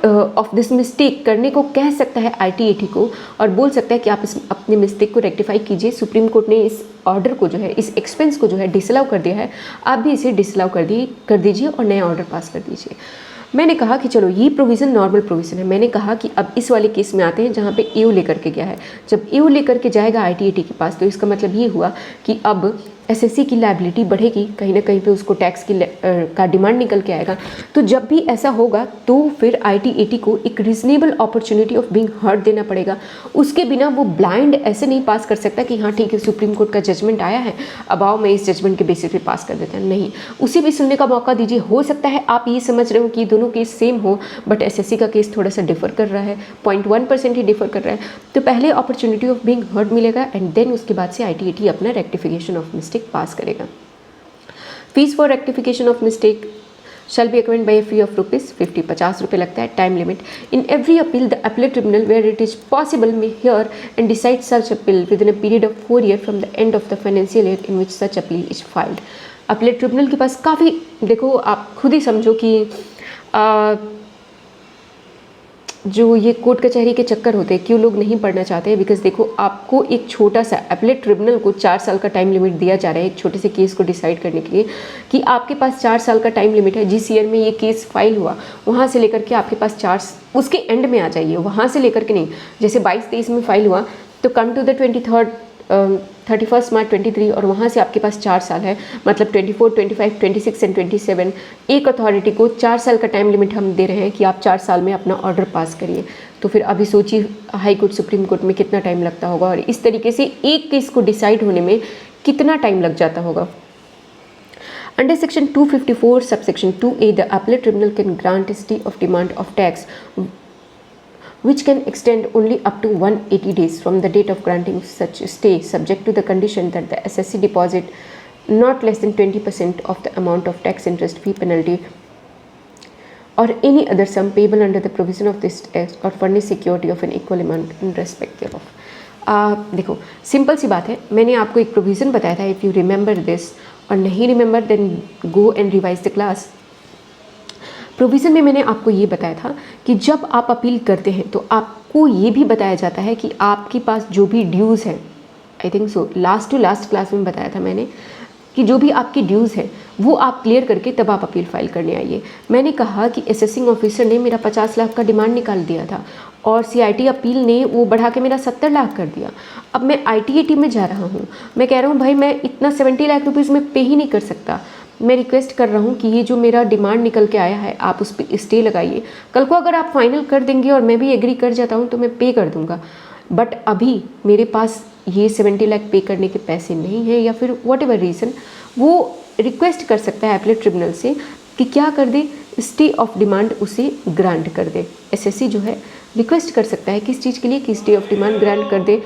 ऑफ दिस मिस्टेक करने को कह सकता है ITAT को और बोल सकता है कि आप इस अपने मिस्टेक को रेक्टिफाई कीजिए। सुप्रीम कोर्ट ने इस ऑर्डर को जो है, इस एक्सपेंस को जो है डिसअलाउ कर दिया है, आप भी इसे डिसअलाउ कर दीजिए और नया ऑर्डर पास कर दीजिए। मैंने कहा कि चलो ये प्रोविज़न नॉर्मल प्रोविज़न है। मैंने कहा कि अब इस वाले केस में आते हैं जहाँ पे EU लेकर के गया है। जब EU लेकर के जाएगा ITAT के पास तो इसका मतलब ये हुआ कि अब SSC की लायबिलिटी बढ़ेगी, कहीं ना कहीं पे उसको टैक्स का डिमांड निकल के आएगा। तो जब भी ऐसा होगा तो फिर ITAT को एक reasonable opportunity of being heard देना पड़ेगा। उसके बिना वो ब्लाइंड ऐसे नहीं पास कर सकता कि हाँ ठीक है सुप्रीम कोर्ट का जजमेंट आया है, अब आओ मैं इस जजमेंट के बेसिस पे पास कर देता हूँ। नहीं, उसे भी सुनने का मौका दीजिए। हो सकता है आप ये समझ रहे हो कि दोनों केस सेम हो, बट SSC का केस थोड़ा सा डिफर कर रहा है, 0.1% ही डिफर कर रहा है। तो पहले अपॉर्चुनिटी ऑफ बीइंग हर्ड मिलेगा एंड देन उसके बाद से ITAT अपना रेक्टिफिकेशन ऑफ मिस्टेक पास करेगा। Fees for rectification of mistake shall be accrued by a fee of rupees 50, 50 रुपये लगता है। Time limit in every appeal the appellate tribunal where it is possible may hear and decide such appeal within a period of 4 years from the end of the financial year in which such appeal is filed। appellate tribunal के पास काफ़ी, देखो आप खुद ही समझो कि जो ये court कचहरी के चक्कर होते हैं, क्यों लोग नहीं पढ़ना चाहते हैं, बिकॉज देखो आपको एक छोटा सा appellate ट्रिब्यूनल को 4 साल का टाइम लिमिट दिया जा रहा है एक छोटे से केस को डिसाइड करने के लिए, कि आपके पास 4 साल का टाइम लिमिट है। जिस ईयर में ये केस फाइल हुआ वहाँ से लेकर के आपके पास उसके एंड में आ जाइए, वहाँ से लेकर के नहीं। जैसे 22-23 में फाइल हुआ तो कम टू द 31 मार्च 23 और वहाँ से आपके पास 4 साल है, मतलब 24, 25, 26 एंड 27। एक अथॉरिटी को 4 साल का टाइम लिमिट हम दे रहे हैं कि आप 4 साल में अपना ऑर्डर पास करिए। तो फिर अभी सोचिए हाई कोर्ट सुप्रीम कोर्ट में कितना टाइम लगता होगा और इस तरीके से एक केस को डिसाइड होने में कितना टाइम लग जाता होगा। Under Section 254, Subsection 2A, the appellate tribunal can grant stay of demand of tax which can extend only up to 180 days from the date of granting such stay, subject to the condition that the SSC deposit not less than 20% of the amount of tax, interest, fee, penalty or any other sum payable under the provision of this tax or furnish security of an equal amount in respect thereof। देखो simple सी बात है, मैंने आपको एक provision बताया था, if you remember this, और नहीं remember then go and revise the class. Provision में मैंने आपको ये बताया था कि जब आप अपील करते हैं तो आपको ये भी बताया जाता है कि आपके पास जो भी ड्यूज़ है, I think so last to last class में बताया था मैंने, कि जो भी आपकी ड्यूज़ है वो आप क्लियर करके तब आप अपील फाइल करने आइए। मैंने कहा कि असेसिंग ऑफिसर ने मेरा 50 लाख का डिमांड निकाल दिया था और CIT अपील ने वो बढ़ा के मेरा 70 लाख कर दिया। अब मैं ITAT में जा रहा हूँ, मैं कह रहा हूँ भाई मैं इतना 70 लाख रुपीज़ में पे ही नहीं कर सकता, मैं रिक्वेस्ट कर रहा हूँ कि ये जो मेरा डिमांड निकल के आया है आप उस पर स्टे लगाइए। कल को अगर आप फाइनल कर देंगे और मैं भी एग्री कर जाता हूँ तो मैं पे कर दूँगा, बट अभी मेरे पास ये 70 लाख पे करने के पैसे नहीं हैं, या फिर वॉट एवर रीज़न वो रिक्वेस्ट कर सकता है एपीलेट ट्रिब्यूनल से कि क्या कर दे, स्टे ऑफ डिमांड उसे ग्रांट कर दे। SSC जो है रिक्वेस्ट कर सकता है किस चीज़ के लिए, कि स्टे ऑफ डिमांड ग्रांट कर दे,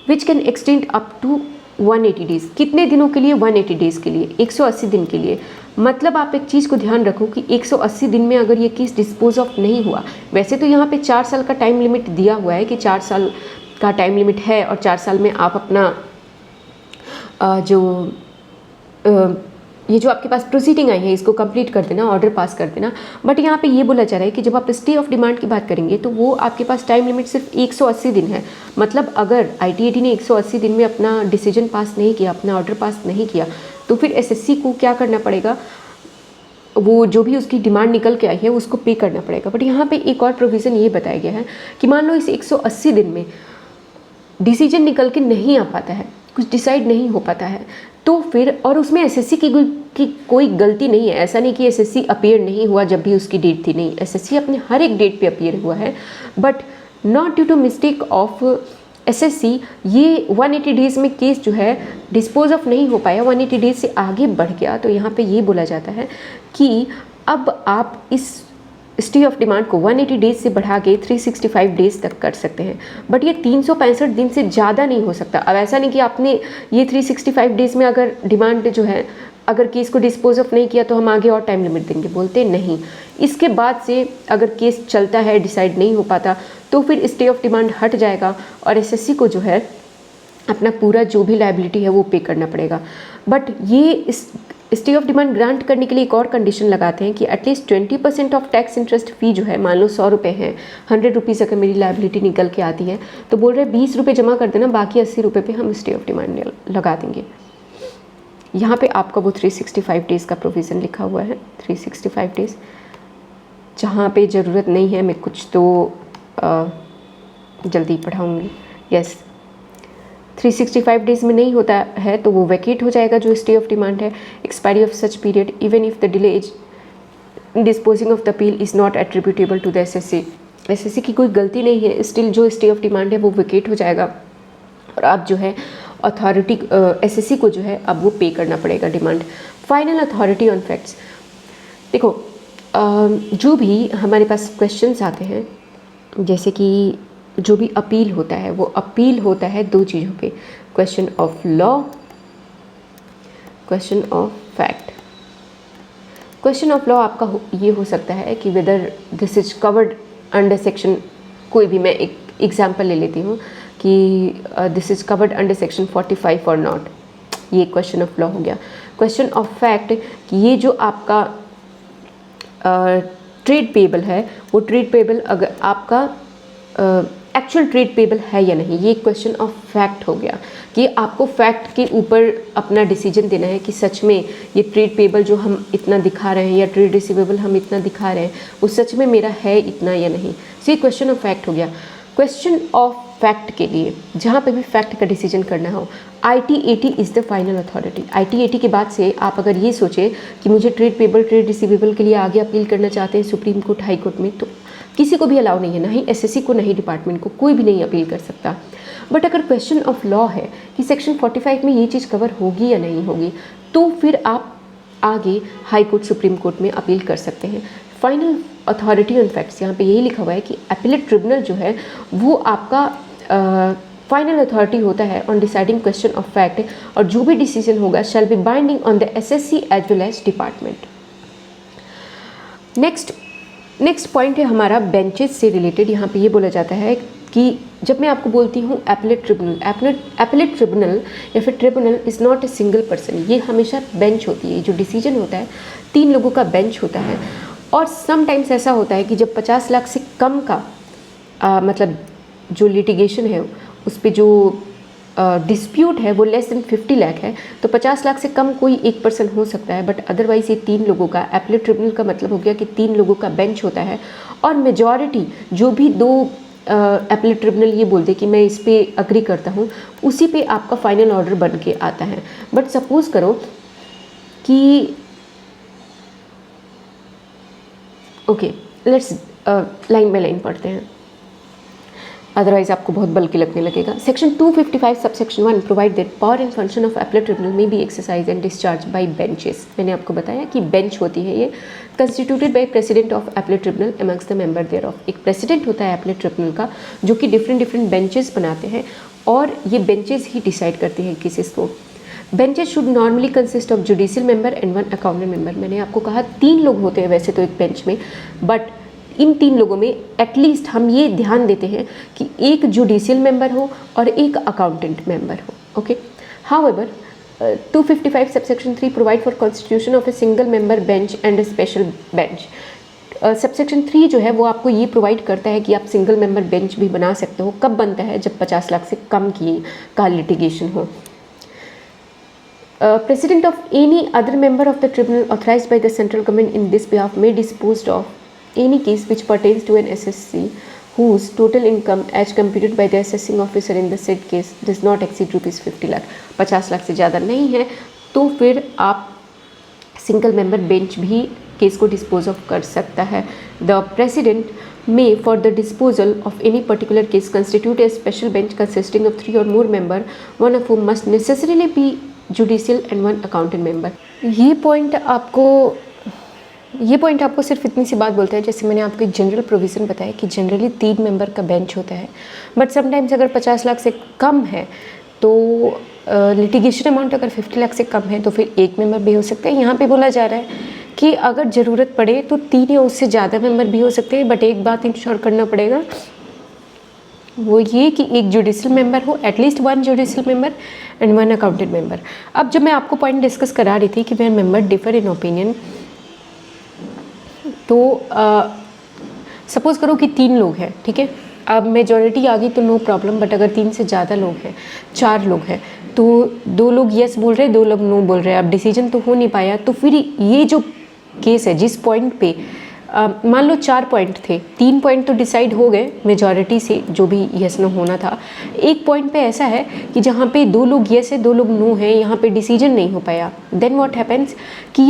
which can extend up to 180 days. कितने दिनों के लिए? 180 डेज़ के लिए, 180 दिन के लिए। मतलब आप एक चीज़ को ध्यान रखो कि 180 दिन में अगर ये केस डिस्पोज ऑफ नहीं हुआ, वैसे तो यहाँ पे 4 साल का टाइम लिमिट दिया हुआ है कि 4 साल का टाइम लिमिट है और 4 साल में आप अपना ये जो आपके पास प्रोसीडिंग आई है इसको कंप्लीट कर देना, ऑर्डर पास कर देना। बट यहाँ पे ये बोला जा रहा है कि जब आप स्टे ऑफ डिमांड की बात करेंगे तो वो आपके पास टाइम लिमिट सिर्फ 180 दिन है। मतलब अगर ITAT ने 180 दिन में अपना डिसीजन पास नहीं किया, अपना ऑर्डर पास नहीं किया, तो फिर SSC को क्या करना पड़ेगा, वो जो भी उसकी डिमांड निकल के आई है उसको पे करना पड़ेगा। बट यहाँ पे एक और प्रोविज़न ये बताया गया है कि मान लो इस 180 दिन में डिसीजन निकल के नहीं आ पाता है, कुछ डिसाइड नहीं हो पाता है, तो फिर और उसमें SSC की कोई गलती नहीं है। ऐसा नहीं कि SSC अपीयर नहीं हुआ जब भी उसकी डेट थी, नहीं, SSC अपने हर एक डेट पे अपीयर हुआ है, but not due to mistake of SSC ये 180 डेज़ में केस जो है डिस्पोज ऑफ नहीं हो पाया, 180 डेज़ से आगे बढ़ गया, तो यहाँ पे ये बोला जाता है कि अब आप इस स्टे ऑफ डिमांड को 180 डेज़ से बढ़ा के 365 डेज़ तक कर सकते हैं। बट ये 365 दिन से ज़्यादा नहीं हो सकता। अब ऐसा नहीं कि आपने ये 365 डेज़ में अगर डिमांड जो है अगर केस को डिस्पोज ऑफ नहीं किया तो हम आगे और टाइम लिमिट देंगे, बोलते नहीं। इसके बाद से अगर केस चलता है, डिसाइड नहीं हो पाता, तो फिर स्टे ऑफ डिमांड हट जाएगा और एसएससी को जो है अपना पूरा जो भी लायबिलिटी है वो पे करना पड़ेगा। बट ये स्टे ऑफ डिमांड ग्रांट करने के लिए एक और कंडीशन लगाते हैं कि एटलीस्ट 20% ऑफ टैक्स इंटरेस्ट फ़ी जो है, मान लो 100 रुपये हैं, 100 रुपीज़ अगर मेरी लायबिलिटी निकल के आती है तो बोल रहे 20 रुपये जमा कर देना, बाकी 80 रुपये पे हम स्टे ऑफ डिमांड लगा देंगे। यहाँ पे आपका वो 365 डेज़ का प्रोविज़न लिखा हुआ है, 365 डेज़। जहाँ पे ज़रूरत नहीं है मैं कुछ तो जल्दी पढ़ाऊँगी। यस, 365 डेज़ में नहीं होता है तो वो वैकेट हो जाएगा जो स्टे ऑफ डिमांड है। Expiry of such period even if the delay is disposing of the appeal is not attributable to the assessee की कोई गलती नहीं है, स्टिल जो स्टे ऑफ डिमांड है वो वैकेट हो जाएगा और आप जो है अथॉरिटी एसएससी को जो है अब वो पे करना पड़ेगा demand. Final authority on facts, देखो जो भी हमारे पास क्वेश्चंस आते हैं, जैसे कि जो भी अपील होता है वो अपील होता है दो चीज़ों पे, question of law, question of fact. Question of law आपका ये हो सकता है कि whether this is covered under section, कोई भी मैं एक एग्जांपल ले लेती हूँ कि this is covered under section 45 और नॉट, ये क्वेश्चन ऑफ लॉ हो गया। क्वेश्चन ऑफ फैक्ट कि ये जो आपका ट्रेड पेबल है वो ट्रेड पेबल अगर आपका एक्चुअल ट्रेड पेबल है या नहीं, ये क्वेश्चन ऑफ फैक्ट हो गया कि आपको फैक्ट के ऊपर अपना डिसीजन देना है कि सच में ये ट्रेड पेबल जो हम इतना दिखा रहे हैं या ट्रेड रिसीवेबल हम इतना दिखा रहे हैं वो सच में मेरा है इतना या नहीं। सो ये क्वेश्चन ऑफ फैक्ट हो गया। क्वेश्चन ऑफ फैक्ट के लिए जहाँ पे भी फैक्ट का डिसीजन करना हो, ITAT is the final authority. ITAT के बाद से आप अगर ये सोचें कि मुझे ट्रेड पेबल ट्रेड रिसीवेबल के लिए आगे अपील करना चाहते हैं सुप्रीम कोर्ट, हाई कोर्ट में, तो किसी को भी अलाउ नहीं है, ना ही एसएससी को, ना ही डिपार्टमेंट को, कोई भी नहीं अपील कर सकता। बट अगर क्वेश्चन ऑफ लॉ है कि सेक्शन 45 में ये चीज़ कवर होगी या नहीं होगी, तो फिर आप आगे हाई कोर्ट, सुप्रीम कोर्ट में अपील कर सकते हैं। फाइनल अथॉरिटी ऑन फैक्ट्स, यहाँ पे यही लिखा हुआ है कि अपीलेट ट्रिब्यूनल जो है वो आपका फाइनल अथॉरिटी होता है on deciding question of fact, और जो भी डिसीजन होगा shall be binding on the assessee as well as department. Next point है हमारा बेंचेस से रिलेटेड। यहाँ पे ये बोला जाता है कि जब मैं आपको बोलती हूँ अपीलेट ट्रिब्यूनल या फिर tribunal is not a single person, ये हमेशा बेंच होती है। जो डिसीजन होता है 3 लोगों का बेंच होता है। और समटाइम्स ऐसा होता है कि जब 50 लाख से कम का मतलब जो लिटिगेशन है उस पर जो डिस्प्यूट है वो लेस देन 50 लाख है, तो 50 लाख से कम कोई एक पर्सन हो सकता है। बट अदरवाइज ये 3 लोगों का अपीलेट ट्रिब्यूनल का मतलब हो गया कि 3 लोगों का बेंच होता है। और मेजॉरिटी जो भी 2 अपीलेट ट्रिब्यूनल ये बोलते कि मैं इस पर अग्री करता हूँ, उसी पे आपका फाइनल ऑर्डर बन के आता है। बट सपोज़ करो कि okay, let's line by line पढ़ते हैं, अदरवाइज आपको बहुत बल्कि लगने लगेगा। Section 255 subsection 1 provide that power and function of appellate tribunal may be exercise and discharge by benches. मैंने आपको बताया कि बेंच होती है ये, constituted by president of appellate tribunal amongst the member thereof. एक प्रेसिडेंट होता है अपीलेट ट्रिब्यूनल का जो कि डिफरेंट बेंचेस बनाते हैं और ये बेंचेस ही डिसाइड करते हैं केसेस को। Benches should normally consist of judicial member and 1 accountant member. मैंने आपको कहा 3 लोग होते हैं वैसे तो एक बेंच में, बट इन 3 लोगों में एटलीस्ट हम ये ध्यान देते हैं कि एक जुडिशियल मेंबर हो और एक अकाउंटेंट मेंबर हो। Okay, however 255 subsection 3 provide for constitution of a single member bench and A special bench. Subsection 3 जो है वो आपको ये प्रोवाइड करता है कि आप सिंगल मेंबर बेंच भी बना सकते हो। कब बनता है? जब 50 लाख से कम का लिटिगेशन हो। President of any other member of the tribunal authorized by the central government in this behalf may dispose of any case which pertains to an SSC whose total income as computed by the assessing officer in the said case does not exceed ₹50 lakh. 50 lakh से ज़्यादा नहीं है तो फिर आप single member bench भी case को dispose of कर सकता है। The president may for the disposal of any particular case constitute a special bench consisting of 3 or more member, one of whom must necessarily be judicial and 1 accountant member. ये point आपको सिर्फ इतनी सी बात बोलता है, जैसे मैंने आपको एक जनरल प्रोविज़न बताया कि जनरली 3 मेंबर का बेंच होता है, बट समटाइम्स अगर 50 लाख से कम है तो लिटिगेशन अमाउंट अगर 50 लाख से कम है तो फिर एक मेंबर भी हो सकते हैं। यहाँ पे बोला जा रहा है कि अगर ज़रूरत पड़े तो 3 या उससे ज़्यादा मेंबर भी हो सकते हैं, बट एक बात इंश्योर करना पड़ेगा, वो ये कि एक जुडिशियल मेंबर हो, at least 1 judicial member and 1 accountant member. अब जब मैं आपको पॉइंट डिस्कस करा रही थी कि मैं मेंबर डिफर इन ओपिनियन, तो सपोज़ करो कि 3 लोग हैं, ठीक है, अब मेजॉरिटी आ गई तो नो प्रॉब्लम, बट अगर 3 से ज़्यादा लोग हैं, 4 लोग हैं, तो 2 लोग यस बोल रहे हैं, 2 लोग नो बोल रहे हैं, अब डिसीजन तो हो नहीं पाया, तो फिर ये जो केस है जिस पॉइंट पे मान लो 4 पॉइंट थे, 3 पॉइंट तो डिसाइड हो गए मेजॉरिटी से, जो भी यस नो होना था, एक पॉइंट पे ऐसा है कि जहाँ पे 2 लोग यस है 2 लोग नो है, यहाँ पे डिसीजन नहीं हो पाया, देन व्हाट हैपेंस कि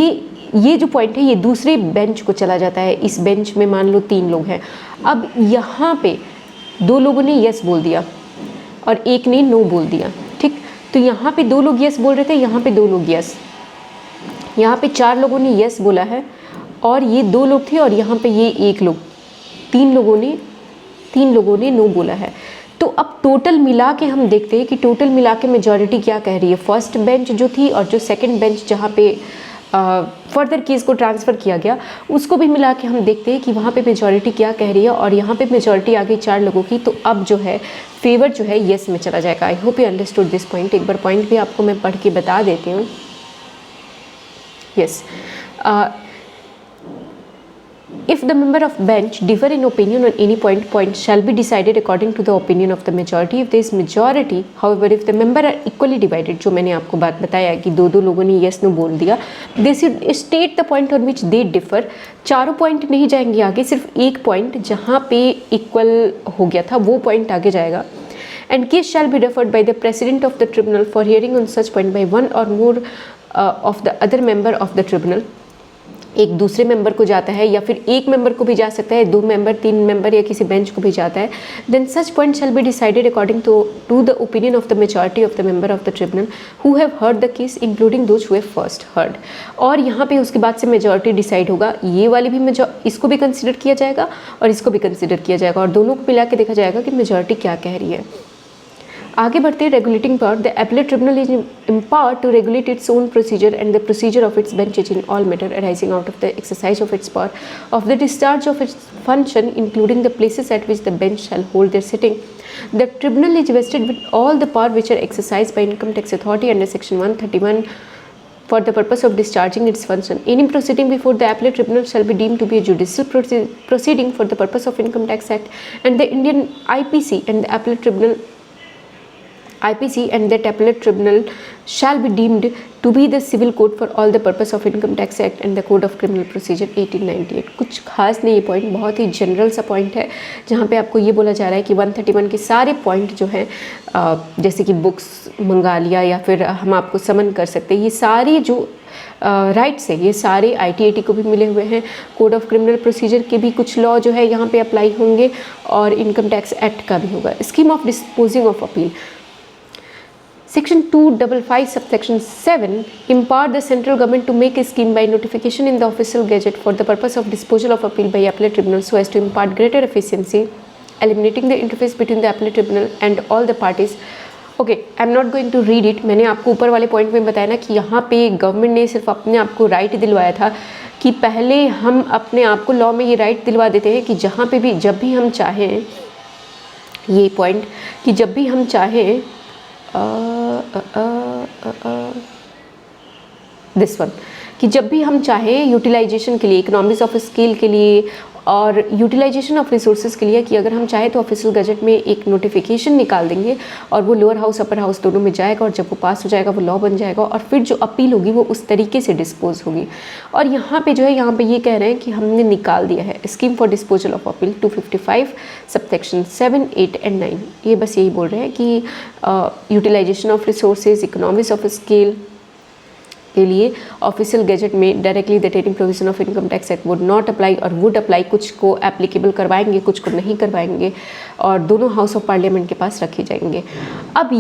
ये जो पॉइंट है ये दूसरे बेंच को चला जाता है। इस बेंच में मान लो 3 लोग हैं, अब यहाँ पे 2 लोगों ने यस बोल दिया और एक ने नो बोल दिया, ठीक, तो यहाँ पे 2 लोग यस बोल रहे थे, यहाँ पे 2 लोग यस, यहाँ पे 4 लोगों ने यस बोला है और ये 2 लोग थे, और यहाँ पे ये 1 लोग, 3 लोगों ने नो बोला है। तो अब टोटल मिला के हम देखते हैं कि टोटल मिला के मेजॉरिटी क्या कह रही है। फर्स्ट बेंच जो थी और जो सेकंड बेंच जहाँ पे फर्दर केस को ट्रांसफ़र किया गया, उसको भी मिला के हम देखते हैं कि वहाँ पे मेजॉरिटी क्या कह रही है, और यहाँ पे मेजॉरिटी आ गई 4 लोगों की, तो अब जो है फेवर जो है येस में चला जाएगा। I hope you understood this point. एक बार पॉइंट भी आपको मैं पढ़ के बता देती हूँ। Yes, if the member of bench differ in opinion on any point shall be decided according to the opinion of the majority. If there is majority, however, if the member are equally divided, जो मैंने आपको बात बताया कि 2 लोगों ने yes no बोल दिया, they should state the point on which they differ. चारों पॉइंट नहीं जाएंगे आगे, सिर्फ एक पॉइंट जहाँ पे इक्वल हो गया था वो पॉइंट आगे जाएगा। And case shall be referred by the president of the tribunal for hearing on such point by one or more of the other member of the tribunal. एक दूसरे मेंबर को जाता है या फिर एक मेंबर को भी जा सकता है, 2 मेंबर, 3 मेंबर या किसी बेंच को भी जाता है। Then such point shall be decided according to the opinion of the majority of the member of the tribunal who have heard the case including those who have first heard. और यहाँ पे उसके बाद से मेजॉरिटी डिसाइड होगा, ये वाली भी इसको भी कंसिडर किया जाएगा और इसको भी कंसिडर किया जाएगा, और दोनों को मिला के देखा जाएगा कि मेजॉरिटी क्या कह रही है। आगे बढ़ते हैं regulating power. The appellate tribunal is empowered to regulate its own procedure and the procedure of its benches in all matter arising out of the exercise of its power, of the discharge of its function, including the places at which the bench shall hold their sitting. The tribunal is vested with all the power which are exercised by income tax authority under section 131 for the purpose of discharging its function. Any proceeding before the appellate tribunal shall be deemed to be a judicial proceeding for the purpose of Income Tax Act, and the Indian IPC and the appellate tribunal and that appellate tribunal shall be deemed to be the civil court for all the purpose of Income Tax Act and the Code of Criminal Procedure 1898. कुछ खास नहीं, ये point बहुत ही general सा point है जहाँ पे आपको ये बोला जा रहा है कि 131 के सारे पॉइंट जो हैं, जैसे कि बुक्स मंगा लिया या फिर हम आपको समन कर सकते हैं, ये सारे जो राइट्स है ये सारे ITAT को भी मिले हुए हैं। कोड ऑफ क्रिमिनल प्रोसीजर के भी कुछ लॉ जो है यहाँ पे अप्लाई होंगे और इनकम टैक्स एक्ट का भी होगा। Scheme of disposing of appeal, Section 255 subsection 7 empower the central government to make a scheme by notification in the official gazette for the purpose of disposal of appeal by appellate tribunal so as to impart greater efficiency, eliminating the interface between the appellate tribunal and all the parties. Okay, I'm not going to read it. मैंने आपको ऊपर वाले point में बताया ना कि यहाँ पे गवर्नमेंट ने सिर्फ अपने आप को राइट दिलवाया था कि पहले हम अपने आप को लॉ में ये राइट दिलवा देते हैं कि जहाँ पे भी जब भी हम चाहें, ये पॉइंट कि जब भी हम चाहें दिस वन कि जब भी हम चाहें यूटिलाइजेशन के लिए, इकोनॉमिक्स ऑफ स्केल के लिए और यूटिलाइजेशन ऑफ रिसोर्सेज के लिए, कि अगर हम चाहें तो ऑफिशियल गजट में एक नोटिफिकेशन निकाल देंगे और वो लोअर हाउस अपर हाउस दोनों में जाएगा, और जब वो पास हो जाएगा वो लॉ बन जाएगा, और फिर जो अपील होगी वो उस तरीके से डिस्पोज होगी। और यहाँ पे जो है, यहाँ पे ये कह रहे हैं कि हमने निकाल दिया है scheme for disposal of appeal 255 subsection 7, 8 and 9। ये बस यही बोल रहे हैं कि utilisation of resources, economics of scale के लिए ऑफिशियल गैजेट में directly the stating provision of income tax act would not apply और वुड अप्लाई, कुछ को एप्लीकेबल करवाएंगे कुछ को नहीं करवाएंगे, और दोनों हाउस ऑफ पार्लियामेंट के पास रखे जाएंगे। अब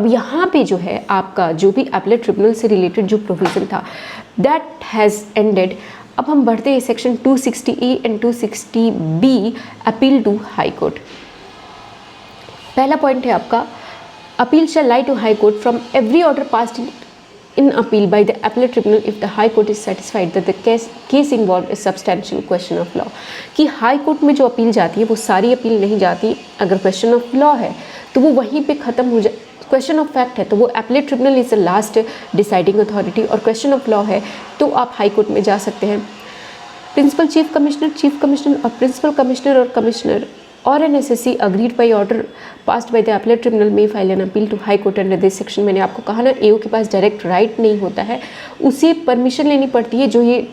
यहाँ पे जो है आपका जो भी एपीलेट ट्रिब्यूनल से रिलेटेड जो प्रोविज़न था दैट हैज़ एंडेड। अब हम बढ़ते हैं section 260A and 260B appeal to high court. पहला पॉइंट है आपका appeal shall lie to high court from every order passed in appeal by the appellate tribunal if the high court is satisfied that the case involved is substantial question of law। कि high court में जो appeal जाती है वो सारी appeal नहीं जाती, अगर क्वेश्चन ऑफ लॉ है तो वो वहीं पे ख़त्म हो जाए, क्वेश्चन ऑफ फैक्ट है तो वो appellate tribunal is the last deciding authority, और क्वेश्चन ऑफ लॉ है तो आप हाई कोर्ट में जा सकते हैं। प्रिंसिपल चीफ कमिश्नर और प्रिंसिपल कमिश्नर और कमिश्नर और an SSC aggrieved by order passed by the appellate tribunal may file an appeal to high court under this section. मैंने आपको कहा ना, AO के पास डायरेक्ट राइट नहीं होता है, उसे परमिशन लेनी पड़ती है जो ये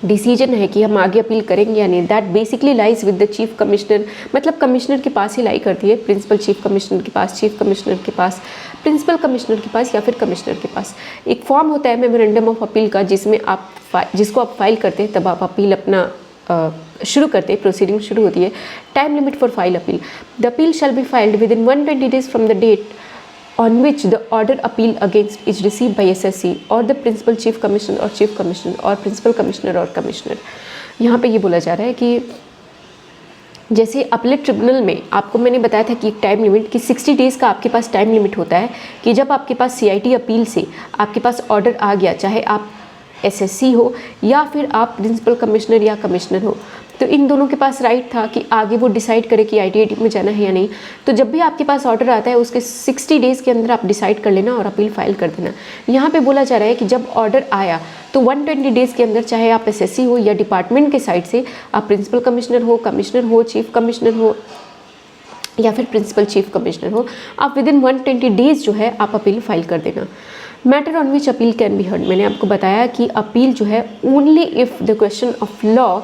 डिसीजन है कि हम आगे अपील करेंगे या नहीं। That basically lies with the chief commissioner, मतलब कमिश्नर के पास ही लाई करती है, प्रिंसिपल चीफ कमिश्नर के पास, चीफ कमिश्नर के पास, प्रिंसिपल कमिश्नर के पास या फिर कमिश्नर के पास। एक फॉर्म होता है मेमोरेंडम ऑफ अपील का, जिसमें आप जिसको आप फाइल करते हैं तब आप अपील अपना शुरू करते हैं, प्रोसीडिंग शुरू होती है। Time limit for file appeal, the appeal shall be filed within 120 days from the date on which the order appeal against is received by SSC or the principal chief commissioner or chief commissioner or principal commissioner or commissioner। यहाँ पे ये बोला जा रहा है कि जैसे appellate tribunal में आपको मैंने बताया था कि एक टाइम लिमिट कि 60 डेज़ का आपके पास टाइम लिमिट होता है कि जब आपके पास CIT अपील से आपके पास ऑर्डर आ गया, चाहे आप SSC हो या फिर आप प्रिंसिपल कमिश्नर या कमिश्नर हो, तो इन दोनों के पास राइट था कि आगे वो डिसाइड करे कि ITAT में जाना है या नहीं। तो जब भी आपके पास ऑर्डर आता है उसके 60 डेज़ के अंदर आप डिसाइड कर लेना और अपील फाइल कर देना। यहाँ पे बोला जा रहा है कि जब ऑर्डर आया तो 120 डेज़ के अंदर, चाहे आप SSC हो या डिपार्टमेंट के साइड से आप प्रिंसिपल कमिश्नर हो, चीफ कमिश्नर हो या फिर प्रिंसिपल चीफ कमिश्नर हो, आप विद इन 120 डेज़ जो है आप अपील फाइल कर देना। Matter on which appeal can be heard, मैंने आपको बताया कि अपील जो है only if the question of law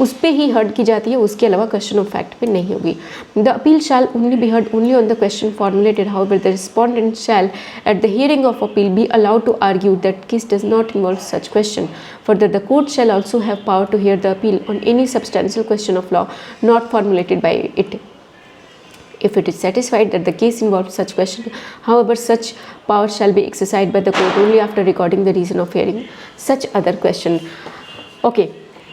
उस पर ही हर्ड की जाती है, उसके अलावा क्वेश्चन ऑफ फैक्ट पे नहीं होगी। The appeal shall only be heard only on the question formulated, however the respondent shall at the hearing of appeal be allowed to argue that case does not involve such question. Further the court shall also have power to hear the appeal on any substantial question of law not formulated by it if it is satisfied that the case involves such question. However, such power shall be exercised by the court only after recording the reason of hearing such other question. Okay,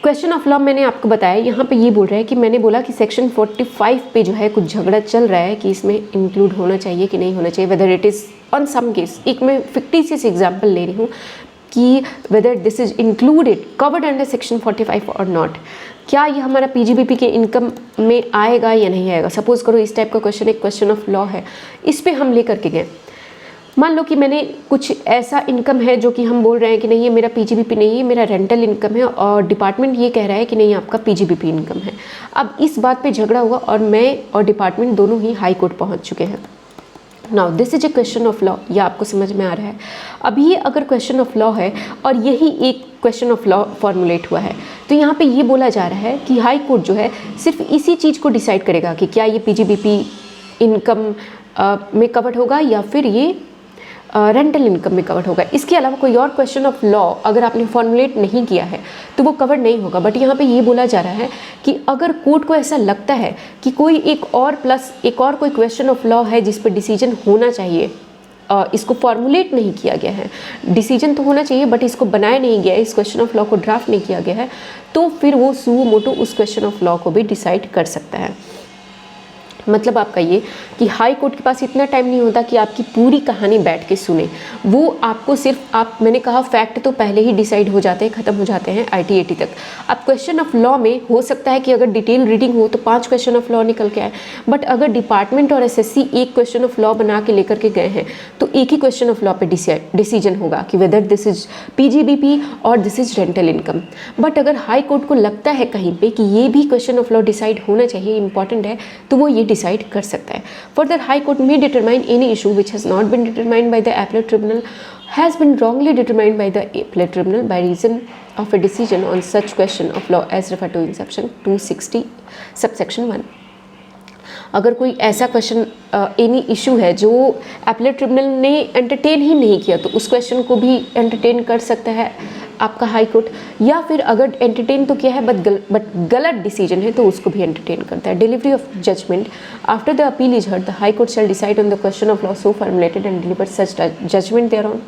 question of law मैंने आपको बताया, यहाँ पे ये बोल रहा है कि मैंने बोला कि सेक्शन 45 पे जो है कुछ झगड़ा चल रहा है कि इसमें इंक्लूड होना चाहिए कि नहीं होना चाहिए, whether it is on some case. एक मैं फिक्टिशियस एग्जांपल ले रही हूँ कि whether this is included covered under section 45 और नॉट, क्या ये हमारा PGBP के इनकम में आएगा या नहीं आएगा। सपोज करो इस टाइप का क्वेश्चन एक क्वेश्चन ऑफ लॉ है, इस पे हम लेकर के गए, मान लो कि मैंने कुछ ऐसा इनकम है जो कि हम बोल रहे हैं कि नहीं ये मेरा PGBP नहीं है, मेरा रेंटल इनकम है, और डिपार्टमेंट ये कह रहा है कि नहीं आपका PGBP इनकम है। अब इस बात पे झगड़ा हुआ और मैं और डिपार्टमेंट दोनों ही हाई कोर्ट पहुंच चुके हैं। Now this is a question of law, ये आपको समझ में आ रहा है। अब ये अगर क्वेश्चन ऑफ लॉ है और यही एक क्वेश्चन ऑफ लॉ फॉर्मुलेट हुआ है, तो यहाँ पे ये बोला जा रहा है कि हाई कोर्ट जो है सिर्फ इसी चीज़ को डिसाइड करेगा कि क्या ये PGBP इनकम में कवर्ड होगा या फिर ये रेंटल इनकम में कवर्ड होगा। इसके अलावा कोई और क्वेश्चन ऑफ लॉ अगर आपने फॉर्मुलेट नहीं किया है तो वो कवर्ड नहीं होगा। बट यहाँ पे ये बोला जा रहा है कि अगर कोर्ट को ऐसा लगता है कि कोई एक और कोई क्वेश्चन ऑफ लॉ है जिस पर डिसीजन होना चाहिए, इसको फॉर्मुलेट नहीं किया गया है, डिसीजन तो होना चाहिए बट इसको बनाया नहीं गया है, इस क्वेश्चन ऑफ लॉ को ड्राफ्ट नहीं किया गया है, तो फिर वो सुओ मोटो उस क्वेश्चन ऑफ लॉ को भी डिसाइड कर सकता है। मतलब आपका ये कि हाई कोर्ट के पास इतना टाइम नहीं होता कि आपकी पूरी कहानी बैठ के सुने, वो आपको सिर्फ मैंने कहा फैक्ट तो पहले ही डिसाइड हो जाते हैं, ख़त्म हो जाते हैं ITAT तक। अब क्वेश्चन ऑफ लॉ में हो सकता है कि अगर डिटेल रीडिंग हो तो 5 क्वेश्चन ऑफ लॉ निकल के आए, बट अगर डिपार्टमेंट और SSC एक क्वेश्चन ऑफ लॉ बना के लेकर के गए हैं तो एक ही क्वेश्चन ऑफ लॉ पे डिसीजन होगा कि वेदर दिस इज PGBP और this is rental income. But अगर हाई कोर्ट को लगता है कहीं पे कि ये भी क्वेश्चन ऑफ लॉ डिसाइड होना चाहिए, इंपॉर्टेंट है, तो वो ये डिसाइड कर सकता है। Further high court may determine any issue which has not been determined by the appellate tribunal has been wrongly determined by the appellate tribunal by reason of a decision on such question of law as referred to in section 260 subsection 1। अगर कोई ऐसा question any issue है जो appellate tribunal ने entertain ही नहीं किया तो उस क्वेश्चन को भी एंटरटेन कर सकता है आपका हाई कोर्ट, या फिर अगर एंटरटेन तो किया है बट गलत डिसीजन है तो उसको भी एंटरटेन करता है। Delivery of judgment after the appeal is heard the high court shall decide on the question of law so formulated and deliver such judgment thereon.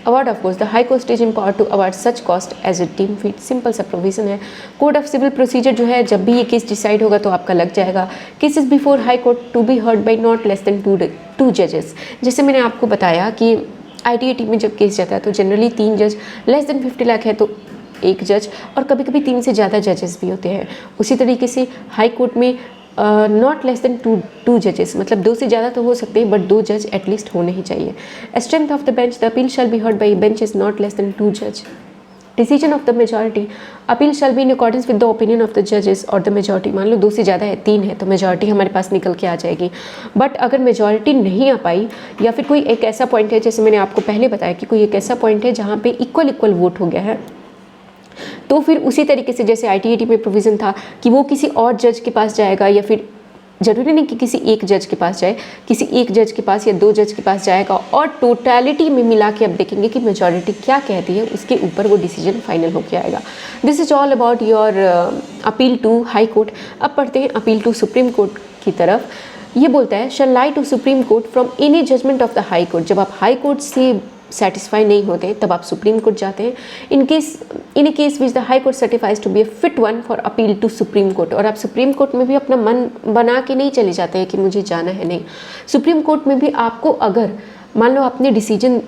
Award of course the high court is empower to award such cost as it deem fit. Simple सा provision है। Code of civil procedure जो है, जब भी ये case decide होगा तो आपका लग जाएगा। Cases before high court to be heard by not less than two जजेस। जैसे मैंने आपको बताया कि ITAT में जब केस जाता है तो जनरली 3 जज, लेस देन 50 लाख है तो 1 जज, और कभी कभी 3 से ज़्यादा जजेस भी होते हैं। उसी तरीके से हाई कोर्ट में नॉट लेस देन टू जजेस, मतलब 2 से ज़्यादा तो हो सकते हैं बट 2 जज एटलीस्ट होने ही चाहिए। Strength of the bench, the appeal shall B heard by bench is not less then 2 जज। Decision of the majority, appeal shall be in accordance with the opinion of the जजेस और the majority. मान लो 2 से ज़्यादा है, 3 है, तो majority हमारे पास निकल के आ जाएगी। बट अगर मेजॉरिटी नहीं आ पाई या फिर कोई एक ऐसा पॉइंट है, जैसे मैंने आपको पहले बताया कि कोई एक ऐसा पॉइंट है जहाँ पे इक्वल वोट हो गया है, तो फिर उसी तरीके से जैसे ITAT में प्रोविज़न था कि वो किसी और जज के पास जाएगा, या फिर ज़रूरी नहीं कि किसी एक जज के पास जाए, किसी एक जज के पास या 2 जज के पास जाएगा और टोटलिटी में मिला के अब देखेंगे कि मेजॉरिटी क्या कहती है, उसके ऊपर वो डिसीजन फाइनल होकर आएगा। This is all about your appeal to high court. अब पढ़ते हैं अपील टू सुप्रीम कोर्ट की तरफ। ये बोलता है shall lie to supreme court from any judgment of the high court. जब आप हाई कोर्ट से सेटिस्फाई नहीं होते तब आप सुप्रीम कोर्ट जाते हैं। In a case which the high court certifies to be a fit one for appeal to supreme court. और आप सुप्रीम कोर्ट में भी अपना मन बना के नहीं चले जाते हैं कि मुझे जाना है, नहीं। सुप्रीम कोर्ट में भी आपको, अगर मान लो आपने डिसीजन,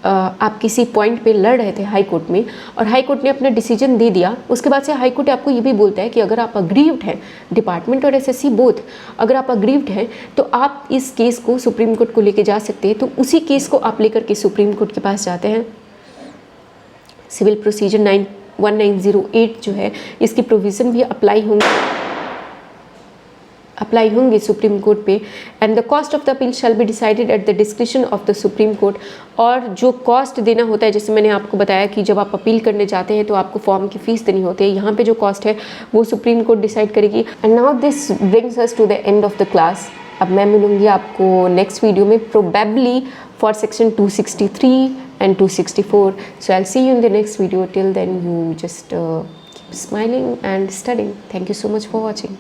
आप किसी पॉइंट पे लड़ रहे थे हाई कोर्ट में और हाई कोर्ट ने अपना डिसीजन दे दिया, उसके बाद से हाई कोर्ट आपको ये भी बोलता है कि अगर आप अग्रीव्ड हैं, डिपार्टमेंट और SSC बोथ, अगर आप अग्रीव्ड हैं तो आप इस केस को सुप्रीम कोर्ट को लेके जा सकते हैं। तो उसी केस को आप लेकर के सुप्रीम कोर्ट के पास जाते हैं। सिविल प्रोसीजर 1908 जो है, इसकी प्रोविज़न भी अप्लाई होंगे सुप्रीम कोर्ट पे। And the cost of the appeal shall be decided at the description of the supreme court. और जो कॉस्ट देना होता है, जैसे मैंने आपको बताया कि जब आप अपील करने जाते हैं तो आपको फॉर्म की फ़ीस देनी होती है, यहाँ पे जो कॉस्ट है वो सुप्रीम कोर्ट डिसाइड करेगी। And now this brings us to the end of the class. अब मैं मिलूँगी आपको नेक्स्ट वीडियो में, probably for section 263 and 264. So I'll see you in the next video. Till then, you just keep smiling and studying. Thank you so much for watching.